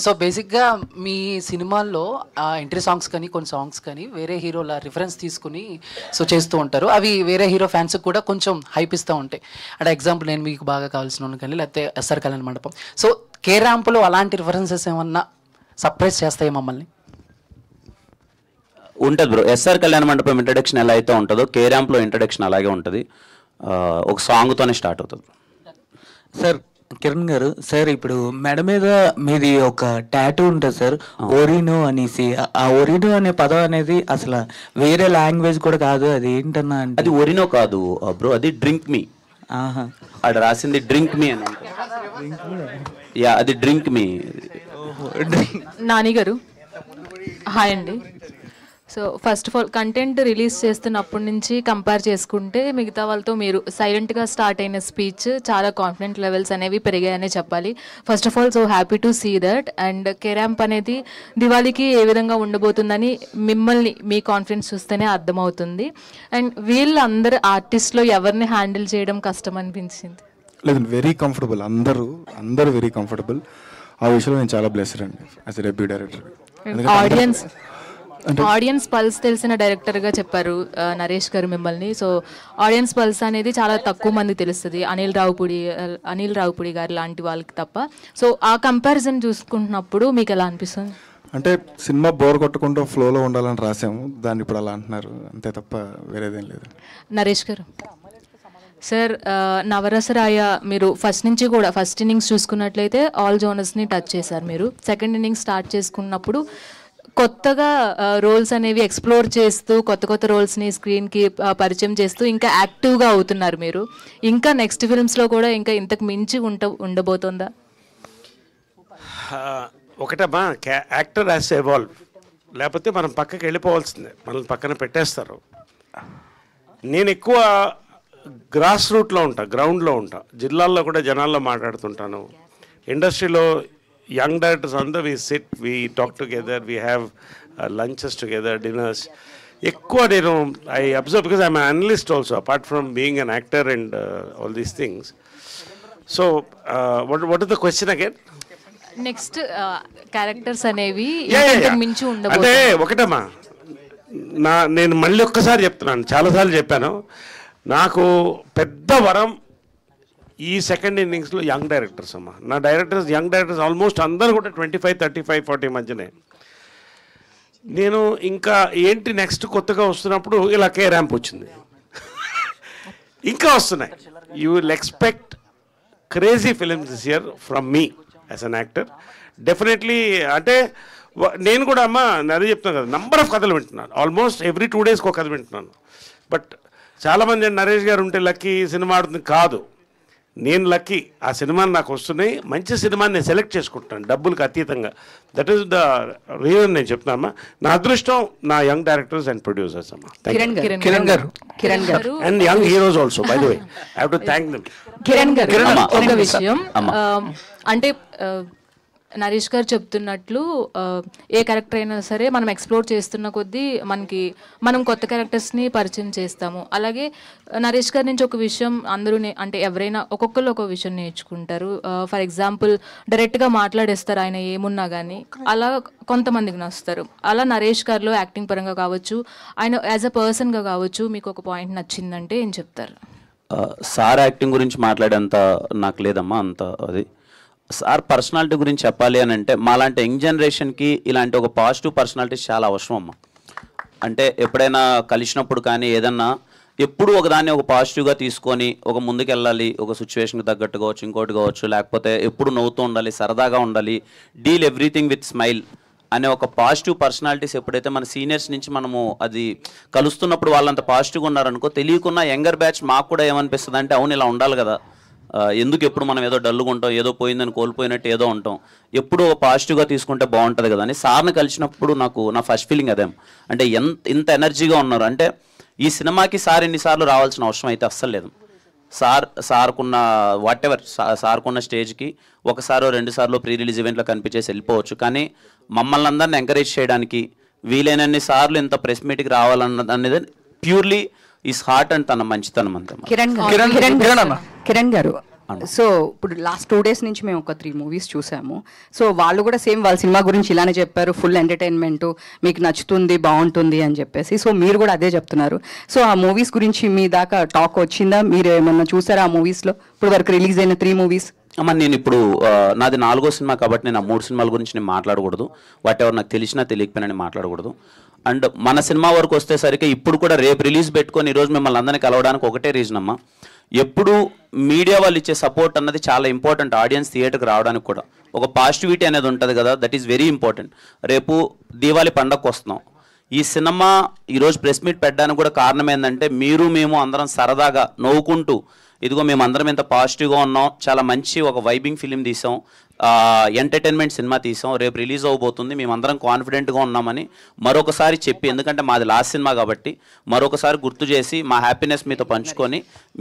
సో బేసిక్గా మీ సినిమాల్లో ఎంట్రీ సాంగ్స్ కానీ కొన్ని సాంగ్స్ కానీ వేరే హీరోల రిఫరెన్స్ తీసుకుని సో చేస్తూ ఉంటారు. అవి వేరే హీరో ఫ్యాన్స్కి కూడా కొంచెం హైప్ ఇస్తూ ఉంటాయి. అంటే ఎగ్జాంపుల్ నేను మీకు బాగా కావాల్సిన కానీ, లేకపోతే ఎస్ఆర్ కళ్యాణ మండపం. సో కే ర్యాంప్లో అలాంటి రిఫరెన్సెస్ ఏమన్నా సర్ప్రైజ్ చేస్తాయి మమ్మల్ని? ఉంటుంది బ్రో. ఎస్ఆర్ కళ్యాణ మండపం ఇంట్రడక్షన్ ఎలా అయితే ఉంటుందో కే ర్యాంప్లో ఇంట్రడక్షన్ అలాగే ఉంటుంది. ఒక సాంగ్తోనే స్టార్ట్ అవుతుంది. సార్ కిరణ్ గారు, సార్ ఇప్పుడు మెడ మీద మీది ఒక టాటూ ఉంటుంది సార్, ఒరినో అనేసి. ఆ ఒరినో అనే పదం అనేది అసలు వేరే లాంగ్వేజ్ కూడా కాదు, అది ఏంటన్నా అంటే అది ఒరినో కాదు బ్రో, అది డ్రింక్ మీ. అది రాసింది డ్రింక్ మీ అని. యా, అది డ్రింక్ మీ. నాని గారు హాయ్ అండి. So first of all content release చేస్తున్నప్పటి నుంచి కంపేర్ చేసుకుంటే మిగతా వాళ్ళతో మీరు సైలెంట్గా స్టార్ట్ అయిన స్పీచ్ చాలా కాన్ఫిడెంట్ లెవెల్స్ అనేవి పెరిగాయనే చెప్పాలి. First of all so happy to see that. And K ramp అనేది దివాళీకి ఏ విధంగా ఉండబోతుందని మిమ్మల్ని మీ కాన్ఫిడెన్స్ చూస్తేనే అర్థమవుతుంది. అండ్ వీళ్ళందరూ ఆర్టిస్ట్లో ఎవరిని హ్యాండిల్ చేయడం కష్టం అనిపించింది? లేదు, వెరీ కంఫర్టబుల్, అందరూ వెరీ కంఫర్టబుల్. ఆ విషయంలో నేను చాలా బ్లెస్డ్ అండి as a debut director. Audience pulse తెలిసిన డైరెక్టర్గా చెప్పారు నరేష్ గారు మిమ్మల్ని. సో ఆడియన్స్ పల్స్ అనేది చాలా తక్కువ మంది తెలుస్తుంది, అనిల్ రావుపూడి గారు లాంటి వాళ్ళకి తప్ప. సో ఆ కంపారిజన్ చూసుకుంటున్నప్పుడు మీకు ఎలా అనిపిస్తుంది? అంటే సినిమా బోర్ కొట్టకుండా ఫ్లోలో ఉండాలని రాసాము, దాన్ని ఇప్పుడు అలా అంటున్నారు అంతే తప్ప వేరేదేం లేదు. నరేష్ గారు సార్, నవరసరాయ మీరు ఫస్ట్ నుంచి కూడా ఫస్ట్ ఇన్నింగ్స్ చూసుకున్నట్లయితే ఆల్ జోనర్స్ని టచ్ చేశారు. మీరు సెకండ్ ఇన్నింగ్స్ స్టార్ట్ చేసుకున్నప్పుడు కొత్తగా రోల్స్ అనేవి ఎక్స్ప్లోర్ చేస్తూ కొత్త రోల్స్ని స్క్రీన్కి పరిచయం చేస్తూ ఇంకా యాక్టివ్గా అవుతున్నారు మీరు. ఇంకా నెక్స్ట్ ఫిల్మ్స్లో కూడా ఇంకా ఇంతకు మించి ఉండబోతుందా? ఒకటమ్మా, యాక్టర్ హ్యాస్ టు ఎవాల్వ్, లేకపోతే మనం పక్కకి వెళ్ళిపోవాల్సిందే, మనల్ని పక్కన పెట్టేస్తారు. నేను ఎక్కువ గ్రాస్ రూట్లో ఉంటా, గ్రౌండ్లో ఉంటా, జిల్లాల్లో కూడా జనాల్లో మాట్లాడుతుంటాను. ఇండస్ట్రీలో young directors we sit, we talk together, we have lunches together, dinners. Ekkuva nenu I observe because I'm an analyst also apart from being an actor and all these things. So what is the question again? Next characters అనేవి ఇంతకు మించి ఉండబోతుంది అంటే ఒకటమ్మా, నేను మళ్ళీ ఒక్కసారి చెప్తున్నాను, చాలాసార్లు చెప్పాను, నాకు పెద్ద వరం ఈ సెకండ్ ఇన్నింగ్స్లో యంగ్ డైరెక్టర్స్ అమ్మా. నా యంగ్ డైరెక్టర్స్ ఆల్మోస్ట్ అందరూ కూడా 25, 35, 40 మధ్యనే. నేను ఇంకా ఏంటి నెక్స్ట్ కొత్తగా వస్తున్నప్పుడు ఇలా కే ర్యాంప్ వచ్చింది, ఇంకా వస్తున్నాయి. You will expect crazy films this year from me as an actor definitely. అంటే నేను కూడా అమ్మా అదే చెప్తున్నాను కదా, నంబర్ ఆఫ్ కథలు వింటున్నాను, ఆల్మోస్ట్ ఎవ్రీ 2 daysకి ఒక కథ వింటున్నాను. బట్ చాలామంది నరేష్ గారు ఉంటే లక్కీ సినిమా ఆడుతుంది కాదు, నేను లక్కీ. ఆ సినిమాని నాకు వస్తున్నాయి, మంచి సినిమాని నేను సెలెక్ట్ చేసుకుంటాను డబ్బులకు అతీతంగా. దట్ ఈస్ ద రీజన్ నేను చెప్తున్నామా. నా అదృష్టం నా యంగ్ డైరెక్టర్స్ అండ్ ప్రొడ్యూసర్స్ అమ్మా. కిరణ్ గారు and young heroes also by the way, I have to thank them. Kiran గారు ఒక విషయం, అంటే నరేష్ గారు చెప్తున్నట్లు ఏ క్యారెక్టర్ అయినా సరే మనం ఎక్స్ప్లోర్ చేస్తున్న కొద్దీ మనం కొత్త క్యారెక్టర్స్ని పరిచయం చేస్తాము. అలాగే నరేష్ గారి నుంచి ఒక విషయం అందరూ అంటే ఎవరైనా ఒక్కొక్కరు ఒక విషయం నేర్చుకుంటారు. ఫర్ ఎగ్జాంపుల్ డైరెక్ట్గా మాట్లాడేస్తారు ఆయన ఏమున్నా కానీ, అలా కొంతమందికి నచ్చుతారు. అలా నరేష్ గారిలో యాక్టింగ్ పరంగా కావచ్చు, ఆయన యాజ్ అ పర్సన్గా కావచ్చు, మీకు ఒక పాయింట్ నచ్చిందంటే ఏం చెప్తారు? సార్ యాక్టింగ్ గురించి మాట్లాడేంత నాకు లేదమ్మా అంత అది. సార్ పర్సనాలిటీ గురించి చెప్పాలి అని అంటే మాలాంటి యంగ్ జనరేషన్కి ఇలాంటి ఒక పాజిటివ్ పర్సనాలిటీస్ చాలా అవసరం అమ్మా. అంటే ఎప్పుడైనా కలిసినప్పుడు కానీ ఏదన్నా ఎప్పుడు ఒకదాన్ని ఒక పాజిటివ్గా తీసుకొని ఒక ముందుకు వెళ్ళాలి, ఒక సిచ్యువేషన్కి తగ్గట్టు కావచ్చు, ఇంకోటి కావచ్చు, లేకపోతే ఎప్పుడు నవ్వుతూ ఉండాలి, సరదాగా ఉండాలి, డీల్ ఎవ్రీథింగ్ విత్ స్మైల్ అనే ఒక పాజిటివ్ పర్సనాలిటీస్ ఎప్పుడైతే మన సీనియర్స్ నుంచి మనము అది కలుస్తున్నప్పుడు వాళ్ళంత పాజిటివ్గా ఉన్నారనుకో, తెలియకున్న యంగర్ బ్యాచ్ మాకు కూడా ఏమనిపిస్తుంది అంటే అవును ఇలా ఉండాలి కదా, ఎందుకు ఎప్పుడు మనం ఏదో డల్లుగా ఉంటాం, ఏదో పోయిందని కోల్పోయినట్టు ఏదో ఉంటాం, ఎప్పుడు పాజిటివ్గా తీసుకుంటే బాగుంటుంది కదా అని సార్ని కలిసినప్పుడు నా ఫస్ట్ ఫీలింగ్ అదే. అంటే ఇంత ఎనర్జీగా ఉన్నారు అంటే ఈ సినిమాకి సార్ ఎన్నిసార్లు రావాల్సిన అవసరం అయితే అస్సలు లేదు. సార్కున్న వాట్ ఎవర్ సార్కున్న స్టేజ్కి ఒకసారో 2 సార్లు ప్రీ రిలీజ్ ఈవెంట్లో కనిపించేసి వెళ్ళిపోవచ్చు, కానీ మమ్మల్ని అందరిని ఎంకరేజ్ చేయడానికి వీలైనన్ని సార్లు ఇంత ప్రెస్ మీట్కి రావాలన్నది ప్యూర్లీ ఈస్ హార్ట్ అండ్ తన మంచితనం అంతా. కిరణ్ గారు, సో ఇప్పుడు లాస్ట్ 2 days నుంచి మేము ఒక 3 movies చూసాము. సో వాళ్ళు కూడా సేమ్ వాళ్ళ సినిమా గురించి ఇలానే చెప్పారు, ఫుల్ ఎంటర్టైన్మెంట్, మీకు నచ్చుతుంది, బాగుంటుంది అని చెప్పేసి. సో మీరు కూడా అదే చెప్తున్నారు. సో ఆ మూవీస్ గురించి మీ దాకా టాక్ వచ్చిందా? మీరు ఏమన్నా చూసారా ఆ మూవీస్లో ఇప్పుడు వరకు రిలీజ్ అయిన 3 movies? అమ్మ నేను ఇప్పుడు నాది 4వ సినిమా కాబట్టి నేను ఆ 3 సినిమాల గురించి నేను మాట్లాడకూడదు. వాట్ ఎవర్ నాకు తెలిసినా తెలియకపోయినా నేను మాట్లాడకూడదు. అండ్ మన సినిమా వరకు వస్తేసరికి ఇప్పుడు కూడా రేపు రిలీజ్ పెట్టుకొని ఈరోజు మిమ్మల్ని అందరినీ కలవడానికి ఒకటే రీజన్ అమ్మా, ఎప్పుడు మీడియా వాళ్ళు ఇచ్చే సపోర్ట్ అన్నది చాలా ఇంపార్టెంట్. ఆడియన్స్ థియేటర్కి రావడానికి కూడా ఒక పాజిటివిటీ అనేది ఉంటుంది కదా, దట్ ఈస్ వెరీ ఇంపార్టెంట్. రేపు దీవాళి పండగకు వస్తున్నాం. ఈ సినిమా ఈరోజు ప్రెస్ మీట్ పెట్టడానికి కూడా కారణం ఏంటంటే మేము అందరం సరదాగా నవ్వుకుంటూ ఇదిగో మేమందరం ఇంత పాజిటివ్గా ఉన్నాం, చాలా మంచి ఒక వైబింగ్ ఫిలిం తీసాం, ఎంటర్టైన్మెంట్ సినిమా తీసాం, రేపు రిలీజ్ అవబోతుంది, మేమందరం కాన్ఫిడెంట్గా ఉన్నామని మరొకసారి చెప్పి, ఎందుకంటే మాది లాస్ట్ సినిమా కాబట్టి మరొకసారి గుర్తు చేసి మా హ్యాపీనెస్ మీతో పంచుకొని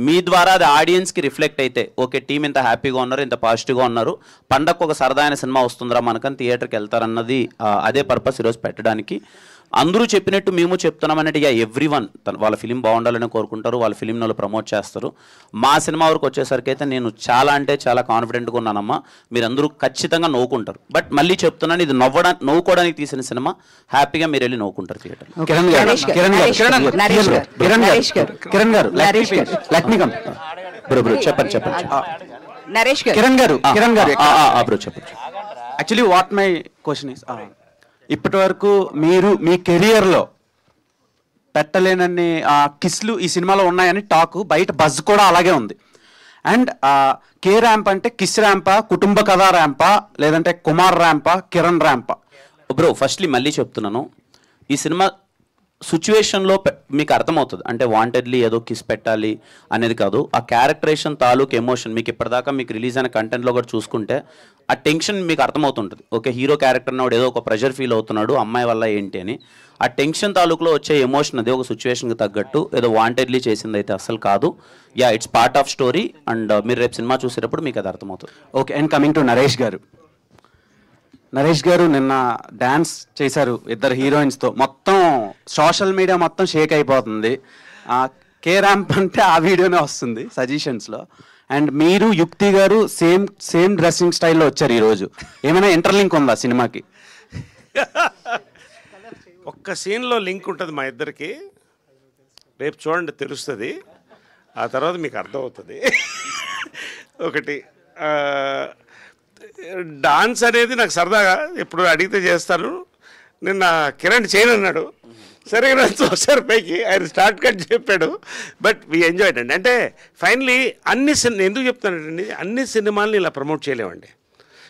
మీ ద్వారా అది ఆడియన్స్కి రిఫ్లెక్ట్ అయితే ఓకే టీం ఇంత హ్యాపీగా ఉన్నారు, ఇంత పాజిటివ్గా ఉన్నారు, పండగకు ఒక సరదాయిన సినిమా వస్తుందిరా మనకని థియేటర్కి వెళ్తారన్నది అదే పర్పస్ ఈరోజు పెట్టడానికి. అందరూ చెప్పినట్టు మేము చెప్తున్నాం అన్నట్టు ఎవ్రీ వన్ వాళ్ళ ఫిలిం బాగుండాలని కోరుకుంటారు, వాళ్ళ ఫిలింని వాళ్ళు ప్రమోట్ చేస్తారు. మా సినిమా వరకు వచ్చేసరికి అయితే నేను చాలా అంటే చాలా కాన్ఫిడెంట్గా ఉన్నానమ్మా, మీరందరూ ఖచ్చితంగా నవ్వుకుంటారు. బట్ మళ్ళీ చెప్తున్నాను, ఇది నవ్వుకోవడానికి తీసిన సినిమా, హ్యాపీగా మీరు వెళ్ళి నవ్వుకుంటారు థియేటర్. చెప్పండి నరేష్ గారు, కిరణ్ గారు చెప్పండి. Actually what my question is, ఇప్పటి వరకు మీరు మీ కెరియర్లో పెట్టలేనన్ని కిస్లు ఈ సినిమాలో ఉన్నాయని టాక్, బయట బజ్ కూడా అలాగే ఉంది. అండ్ కే ర్యాంప్ అంటే కిస్ ర్యాంపా, కుటుంబ కథా ర్యాంపా, లేదంటే కుమార్ ర్యాంపా, కిరణ్ ర్యాంపా? బ్రో ఫస్ట్లీ మళ్ళీ చెప్తున్నాను, ఈ సినిమా సిచ్యువేషన్లో మీకు అర్థమవుతుంది. అంటే వాంటెడ్లీ ఏదో కిస్ పెట్టాలి అనేది కాదు, ఆ క్యారెక్టరేషన్ తాలూకు ఎమోషన్ మీకు ఇప్పటిదాకా మీకు రిలీజ్ అయిన కంటెంట్లో కూడా చూసుకుంటే ఆ టెన్షన్ మీకు అర్థమవుతుంటుంది. ఓకే హీరో క్యారెక్టర్ నాడు ఏదో ఒక ప్రెషర్ ఫీల్ అవుతున్నాడు అమ్మాయి వల్ల ఏంటి అని, ఆ టెన్షన్ తాలూకులో వచ్చే ఎమోషన్ అది ఒక సిచ్యువేషన్కి తగ్గట్టు ఏదో వాంటెడ్లీ చేసింది అయితే అసలు కాదు. It's part of story. And మీరు రేపు సినిమా చూసేటప్పుడు మీకు అది అర్థమవుతుంది. Okay, and coming to Naresh గారు. నరేష్ గారు నిన్న డ్యాన్స్ చేశారు ఇద్దరు హీరోయిన్స్తో, మొత్తం సోషల్ మీడియా మొత్తం షేక్ అయిపోతుంది. కే ర్యాంప్ అంటే ఆ వీడియోనే వస్తుంది సజెషన్స్లో. అండ్ మీరు యుక్తి గారు సేమ్ డ్రెస్సింగ్ స్టైల్లో వచ్చారు ఈరోజు. ఏమైనా ఇంటర్లింక్ ఉందా సినిమాకి? ఒక్క సీన్లో లింక్ ఉంటుంది మా ఇద్దరికి, రేపు చూడండి తెలుస్తుంది, ఆ తర్వాత మీకు అర్థమవుతుంది. ఒకటి డాన్స్ అనేది నాకు సరదాగా ఎప్పుడు అడిగితే చేస్తాను. నిన్న కిరణ్ చేయను అన్నాడు, సరే ఒకసారి పైకి ఆయన స్టార్ట్ కట్ చెప్పాడు, బట్ వీ ఎంజాయ్డ్ అండి. అంటే ఫైనలీ ఎందుకు చెప్తానండి, అన్ని సినిమాలని ఇలా ప్రమోట్ చేయలేమండి.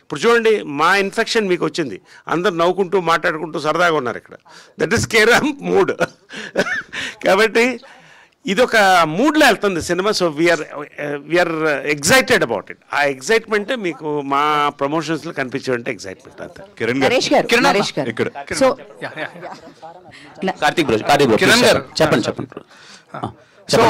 ఇప్పుడు చూడండి మా ఇన్ఫెక్షన్ మీకు వచ్చింది, అందరు నవ్వుకుంటూ మాట్లాడుకుంటూ సరదాగా ఉన్నారు ఇక్కడ, that is K ramp mood. కాబట్టి ఇది ఒక మూడ్లో వెళ్తుంది cinema. So we're excited about it. ఆ ఎగ్జైట్మెంట్ మీకు మా ప్రమోషన్స్లో కనిపించేవంటే ఎగ్జైట్మెంట్ అంతే. కార్తీక్ బ్రో చెప్పండి. సో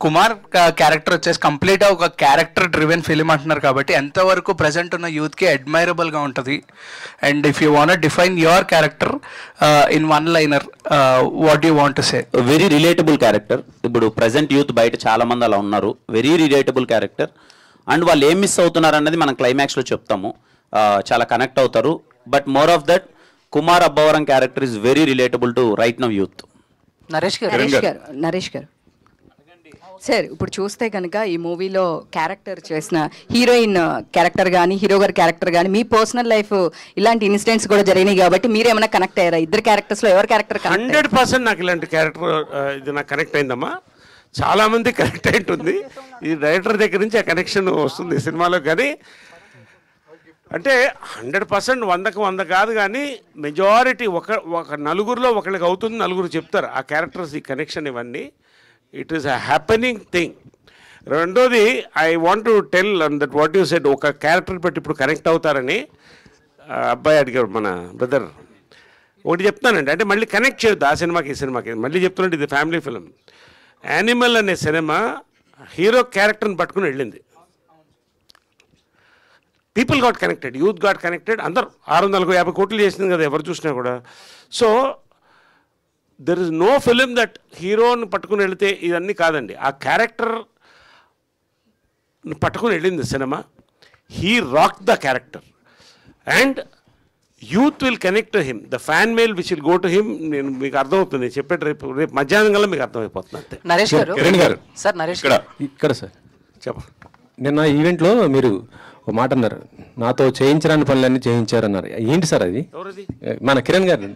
కుమార్ క్యారెక్టర్ వచ్చేసి కంప్లీట్గా ఒక క్యారెక్టర్ డ్రివెన్ ఫిలిం అంటున్నారు కాబట్టి ఎంతవరకు ప్రజెంట్ ఉన్న యూత్కి అడ్మైరబుల్గా ఉంటుంది? And if you want define your character in one liner, what you want to say? Very relatable character. ఇప్పుడు ప్రజెంట్ యూత్ బయట చాలా మంది అలా ఉన్నారు. Very relatable character. అండ్ వాళ్ళు ఏం మిస్ అవుతున్నారు అన్నది మనం క్లైమాక్స్లో చెప్తాము. చాలా కనెక్ట్ అవుతారు. But more of that, Kumar Abbavaram character is very relatable to right now youth. Naresh గారు సార్, ఇప్పుడు చూస్తే కనుక ఈ మూవీలో క్యారెక్టర్ చేసిన హీరోయిన్ క్యారెక్టర్ కానీ హీరో గారి క్యారెక్టర్ కానీ మీ పర్సనల్ లైఫ్ ఇలాంటి ఇన్సిడెంట్స్ కూడా జరిగినాయి కాబట్టి మీరేమైనా కనెక్ట్ అయ్యారా? ఇద్దరు క్యారెక్టర్స్లో ఎవరి క్యారెక్టర్? 100% నాకు ఇలాంటి క్యారెక్టర్ ఇది నాకు కనెక్ట్ అయిందమ్మా. చాలామంది కనెక్ట్ అయి ఉంటుంది. ఈ డైరెక్టర్ దగ్గర నుంచి ఆ కనెక్షన్ వస్తుంది సినిమాలో. కానీ అంటే 100% 100కు 100 కాదు, కానీ మెజారిటీ ఒక నలుగురిలో ఒకరికి అవుతుంది, నలుగురు చెప్తారు ఆ క్యారెక్టర్స్, ఈ కనెక్షన్, ఇవన్నీ. It is a happening thing. రెండోది, I want to tell that what you said, ఒక క్యారెక్టర్ పెట్టి ఇప్పుడు కనెక్ట్ అవుతారని అబ్బాయి అడిగారు మన బ్రదర్. ఒకటి చెప్తానండి, అంటే మళ్ళీ కనెక్ట్ చేయొద్దు ఆ సినిమాకి ఈ సినిమాకి. మళ్ళీ చెప్తున్నట్టు ఇది ఫ్యామిలీ ఫిలిం. యానిమల్ అనే సినిమా హీరో క్యారెక్టర్ని పట్టుకుని వెళ్ళింది. People got connected, youth got connected. అందరూ 650 కోట్లు చేసింది కదా ఎవరు చూసినా కూడా. So there is no film that హీరోని పట్టుకుని వెళితే ఇవన్నీ కాదండి. ఆ క్యారెక్టర్ పట్టుకుని వెళ్ళింది cinema. He rock the character and youth will connect to him. The fan mail which will go to him. నేను మీకు అర్థమవుతుంది, చెప్పేది రేపు మధ్యాహ్నం కల్లా మీకు అర్థమైపోతుంది అంతే. నరేష్ గారు సార్, నరేష్ ఇక్కడ సార్ చెప్ప నిన్న ఈవెంట్లో మీరు ఒక మాట అన్నారు, నాతో చేయించరాని పనులన్నీ చేయించారన్నారు. ఏంటి సార్ అది? మన కిరణ్ గారు.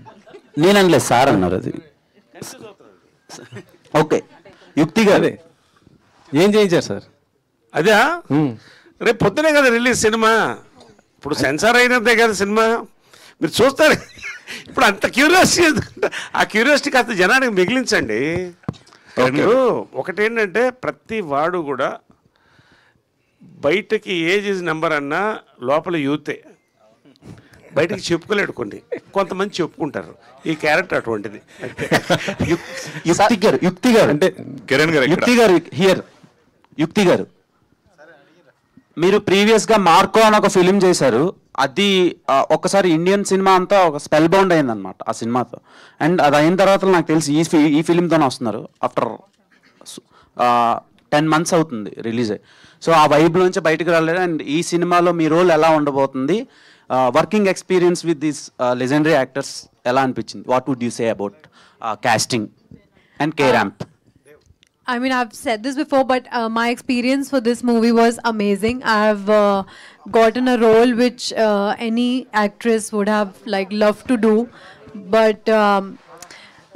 నేను అనలేదు సార్ అన్నారు. అది ఓకే, యుక్తి గారు ఏం చేయించారు సార్? అదే రేపు పొద్దునే కదా రిలీజ్ సినిమా. ఇప్పుడు సెన్సార్ అయినదే కదా సినిమా, మీరు చూస్తారు. ఇప్పుడు అంత క్యూరియాసిటీ, ఆ క్యూరియాసిటీ కాస్త జనానికి మిగిలించండి. ఒకటేంటంటే ప్రతి వాడు కూడా బయటకి ఏజ్ ఇస్ నెంబర్ అన్నా లోపల యూతే. బయటకి చెప్పుకోలేడు, కొంతమంది చెప్పుకుంటారు. ఈ క్యారెక్టర్ అటువంటిది. యుక్తి గారు అంటే కిరణ్ గారు, యుక్తి గారు హియర్. యుక్తి గారు, మీరు ప్రీవియస్గా మార్కో అని ఒక ఫిలిం చేశారు. అది ఒక్కసారి ఇండియన్ సినిమా అంతా ఒక స్పెల్ బౌండ్ అయిందనమాట ఆ సినిమాతో. అండ్ అది అయిన తర్వాత నాకు తెలిసి ఈ ఫిలింతోనే వస్తున్నారు. ఆఫ్టర్ 10 months అవుతుంది రిలీజ్ అయ్యి. సో ఆ వైబ్లోంచి బయటకు రాలేదు. అండ్ ఈ సినిమాలో మీ రోల్ ఎలా ఉండబోతుంది? Working experience with these legendary actors ఎలా అనిపించింది? What would you say about casting and K-Ramp? I mean, I've said this before, but my experience for this movie was amazing. I've gotten a role which any actress would have loved to do, but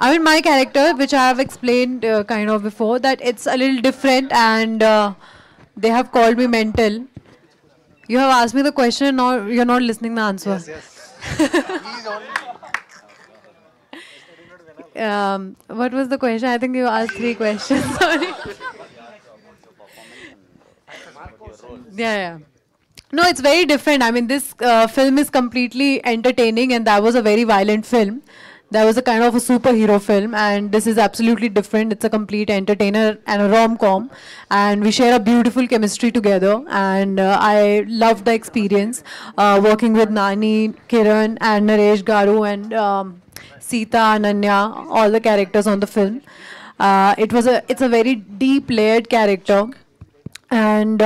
I mean, my character, which I have explained kind of before, that it's a little different, and they have called me mental. You have asked me the question, and now you're not listening to the answer. What was the question? I think you asked 3 questions. Sorry. Yeah. No, it's very different. I mean, this film is completely entertaining, and that was a very violent film. That was a kind of a superhero film, and this is absolutely different. It's a complete entertainer and a rom-com, and we share a beautiful chemistry together, and I loved the experience working with Nani, Kiran, and Naresh Garu, and Sita, Ananya, all the characters on the film. It's a very deep layered character, and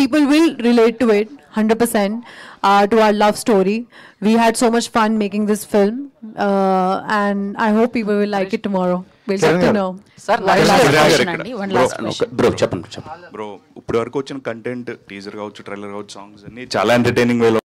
people will relate to it 100%, to our love story. We had so much fun making this film, and I hope people will like it tomorrow. We'll get to know. Sir, bro చెప్పండి. Bro, ఇప్పుడు వరకు వచ్చిన content, teaser కావచ్చు, trailer కావచ్చు, songs అన్ని చాలా entertaining వేలో